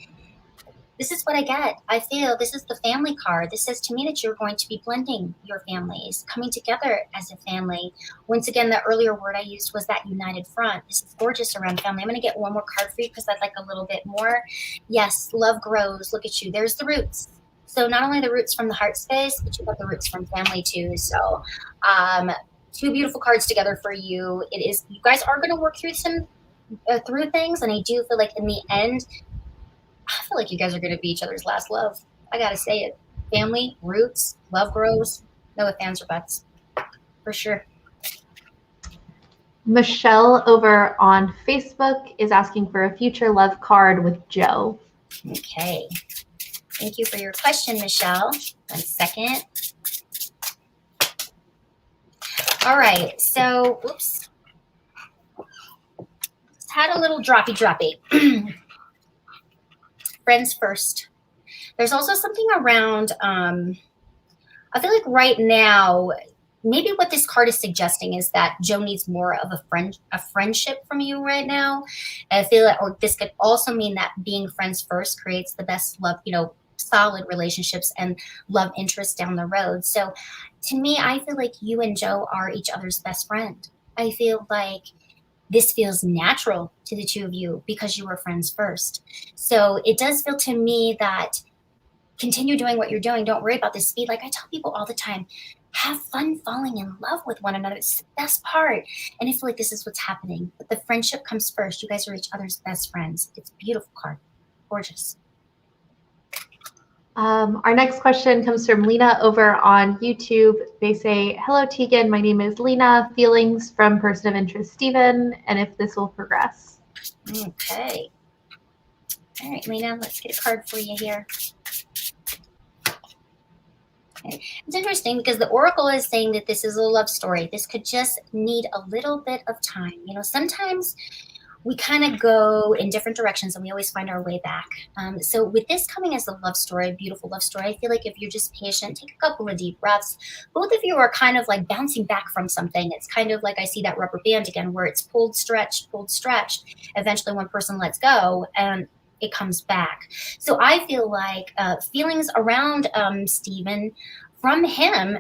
S2: This is what I get. I feel this is the family card. This says to me that you're going to be blending your families, coming together as a family. Once again, the earlier word I used was that united front. This is gorgeous around family. I'm going to get one more card for you because I'd like a little bit more. Yes, love grows. Look at you. There's the roots. So not only the roots from the heart space, but you've got the roots from family too. So two beautiful cards together for you. You guys are going to work through through things. And I do feel like in the end, I feel like you guys are going to be each other's last love. I got to say it. Family, roots, love grows. No ifs, ands, or buts. For sure.
S1: Michelle over on Facebook is asking for a future love card with Joe.
S2: Okay. Thank you for your question, Michelle. 1 second. All right. So, oops. had a little droppy. Friends first. There's also something around, I feel like right now, maybe what this card is suggesting is that Joe needs more of a friendship from you right now. And I feel like, or this could also mean that being friends first creates the best love, solid relationships and love interests down the road. So to me, I feel like you and Joe are each other's best friend. I feel like this feels natural to the two of you because you were friends first. So it does feel to me that continue doing what you're doing. Don't worry about the speed. Like I tell people all the time, have fun falling in love with one another. It's the best part. And I feel like this is what's happening. But the friendship comes first. You guys are each other's best friends. It's a beautiful card. Gorgeous.
S1: Our next question comes from Lena over on YouTube. They say, hello, Teagan. My name is Lena. Feelings from person of interest, Steven, and if this will progress.
S2: Okay. All right, Lena, let's get a card for you here. Okay. It's interesting because the Oracle is saying that this is a love story. This could just need a little bit of time. Sometimes we kind of go in different directions and we always find our way back. So with this coming as a love story, a beautiful love story, I feel like if you're just patient, take a couple of deep breaths. Both of you are kind of like bouncing back from something. It's kind of like I see that rubber band again where it's pulled, stretched. Eventually one person lets go and it comes back. So I feel like feelings around Steven from him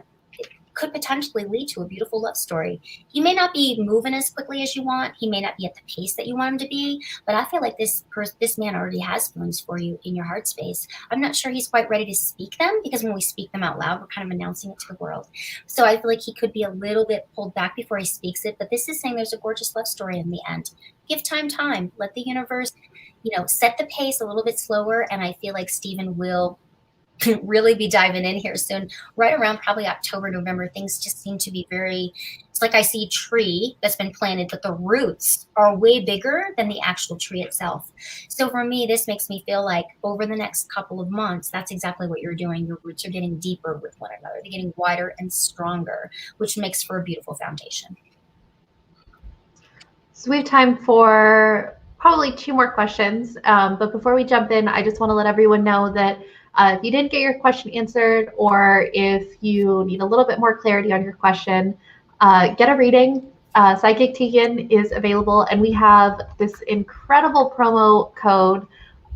S2: could potentially lead to a beautiful love story. He may not be moving as quickly as you want. He may not be at the pace that you want him to be, but I feel like this man already has feelings for you in your heart space. I'm not sure he's quite ready to speak them because when we speak them out loud, we're kind of announcing it to the world. So I feel like he could be a little bit pulled back before he speaks it, but this is saying there's a gorgeous love story in the end. Give time. Let the universe, set the pace a little bit slower, and I feel like Steven will really be diving in here soon. Right around probably October, November, things just seem to be it's like I see a tree that's been planted, but the roots are way bigger than the actual tree itself. So for me, this makes me feel like over the next couple of months, that's exactly what you're doing. Your roots are getting deeper with one another. They're getting wider and stronger, which makes for a beautiful foundation.
S1: So we have time for probably 2 more questions. But before we jump in, I just want to let everyone know that if you didn't get your question answered, or if you need a little bit more clarity on your question, get a reading. Psychic Teagan is available, and we have this incredible promo code,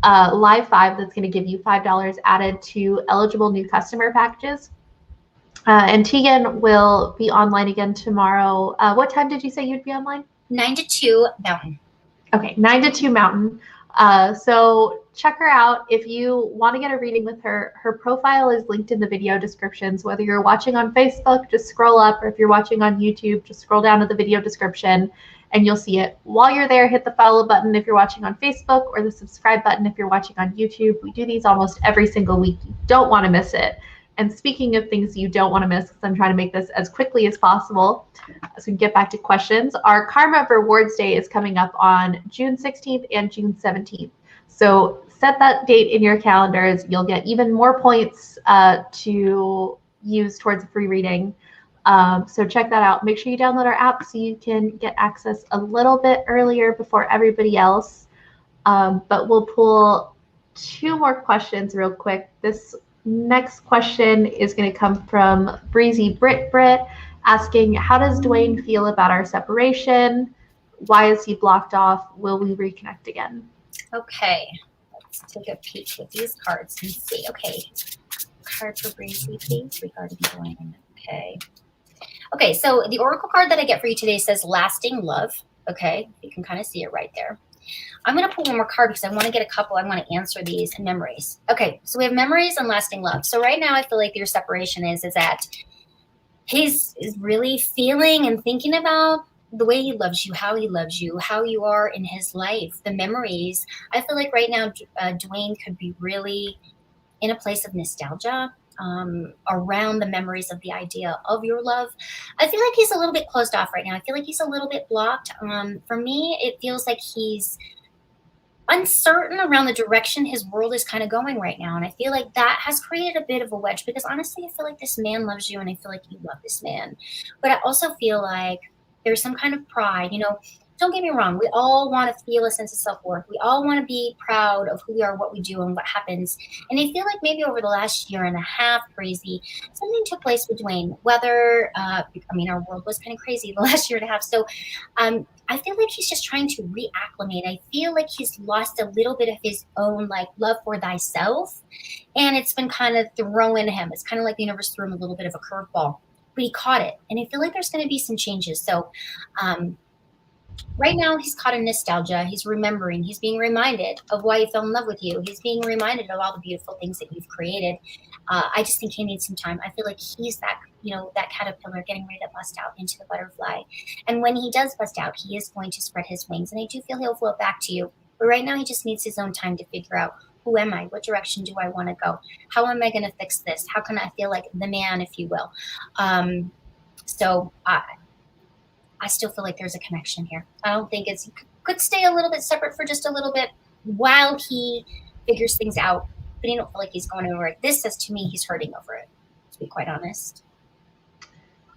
S1: Live5, that's going to give you $5 added to eligible new customer packages. And Teagan will be online again tomorrow. What time did you say you'd be online?
S2: 9 to 2 Mountain.
S1: Okay, 9 to 2 Mountain. So check her out. If you want to get a reading with her, her profile is linked in the video descriptions. Whether you're watching on Facebook, just scroll up, or if you're watching on YouTube, just scroll down to the video description and you'll see it. While you're there, hit the follow button if you're watching on Facebook, or the subscribe button if you're watching on YouTube. We do these almost every single week. You don't want to miss it. And speaking of things you don't want to miss, because I'm trying to make this as quickly as possible so we can get back to questions, our Karma Rewards Day is coming up on June 16th and June 17th. So set that date in your calendars. You'll get even more points to use towards a free reading. So check that out. Make sure you download our app so you can get access a little bit earlier before everybody else. But we'll pull 2 more questions real quick. This next question is going to come from Breezy Brit asking, how does Dwayne feel about our separation? Why is he blocked off? Will we reconnect again?
S2: Okay, let's take a peek with these cards and see. Okay, card for Breezy, please, regarding Dwayne. Okay, so the Oracle card that I get for you today says lasting love. Okay, you can kind of see it right there. I'm going to pull one more card because I want to get a couple. I want to answer these memories. Okay, so we have memories and lasting love. So right now I feel like your separation is that he's really feeling and thinking about the way he loves you, how you are in his life, the memories. I feel like right now Dwayne could be really in a place of nostalgia around the memories of the idea of your love. I feel like he's a little bit closed off right now. I feel like he's a little bit blocked. For me, it feels like he's uncertain around the direction his world is kind of going right now. And I feel like that has created a bit of a wedge because honestly, I feel like this man loves you and I feel like you love this man. But I also feel like there's some kind of pride, don't get me wrong. We all want to feel a sense of self-worth. We all want to be proud of who we are, what we do, and what happens. And I feel like maybe over the last year and a half, crazy, something took place with Dwayne. Whether, I mean, our world was kind of crazy the last year and a half. So I feel like he's just trying to reacclimate. I feel like he's lost a little bit of his own like love for thyself. And it's been kind of throwing him. It's kind of like the universe threw him a little bit of a curveball. But he caught it. And I feel like there's going to be some changes. So right now he's caught in nostalgia. He's remembering. He's being reminded of why he fell in love with you. He's being reminded of all the beautiful things that you've created. I just think he needs some time. I feel like he's that, that caterpillar getting ready to bust out into the butterfly. And when he does bust out, he is going to spread his wings. And I do feel he'll float back to you. But right now he just needs his own time to figure out, who am I? What direction do I want to go? How am I going to fix this? How can I feel like the man, if you will? So I still feel like there's a connection here. I don't think it could stay a little bit separate for just a little bit while he figures things out. But I don't feel like he's going over it. This says to me he's hurting over it, to be quite honest.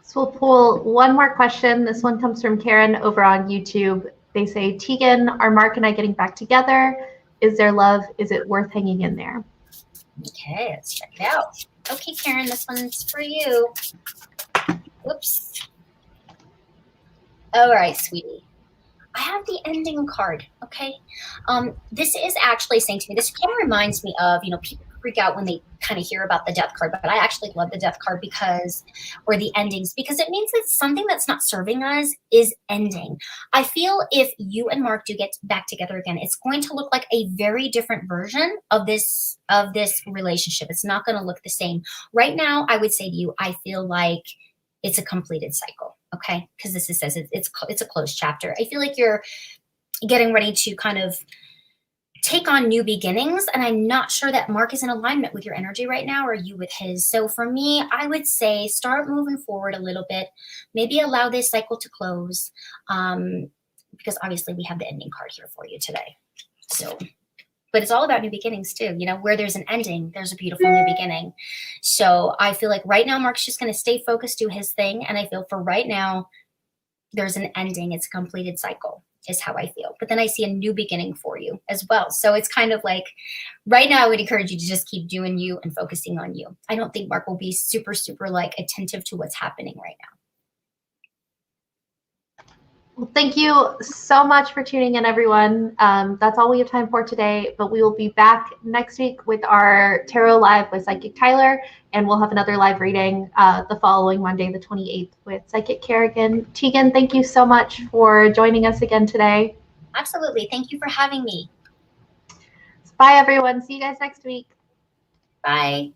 S1: So we'll pull one more question. This one comes from Karen over on YouTube. They say, Teagan, are Mark and I getting back together? Is there love? Is it worth hanging in there?
S2: Okay, let's check it out. Okay, Karen, this one's for you. Whoops. All right, sweetie. I have the ending card, okay? This is actually saying to me, this kind of reminds me of, people freak out when they kind of hear about the death card, but I actually love the death card or the endings, because it means that something that's not serving us is ending. I feel if you and Mark do get back together again, it's going to look like a very different version of this relationship. It's not going to look the same. Right now, I would say to you, I feel like it's a completed cycle, okay? Because this says it's a closed chapter. I feel like you're getting ready to kind of take on new beginnings, and I'm not sure that Mark is in alignment with your energy right now, or you with his. So for me, I would say start moving forward a little bit. Maybe allow this cycle to close, because obviously we have the ending card here for you today. So, but it's all about new beginnings too. Where there's an ending, there's a beautiful new beginning. So I feel like right now Mark's just going to stay focused, do his thing, and I feel for right now there's an ending. It's a completed cycle, is how I feel. But then I see a new beginning for you as well. So it's kind of like right now I would encourage you to just keep doing you and focusing on you. I don't think Mark will be super, super like attentive to what's happening right now.
S1: Well, thank you so much for tuning in, everyone. That's all we have time for today, but we will be back next week with our Tarot Live with Psychic Tyler, and we'll have another live reading the following Monday, the 28th, with Psychic Kerrigan. Teagan, thank you so much for joining us again today.
S2: Absolutely. Thank you for having me.
S1: Bye, everyone. See you guys next week.
S2: Bye.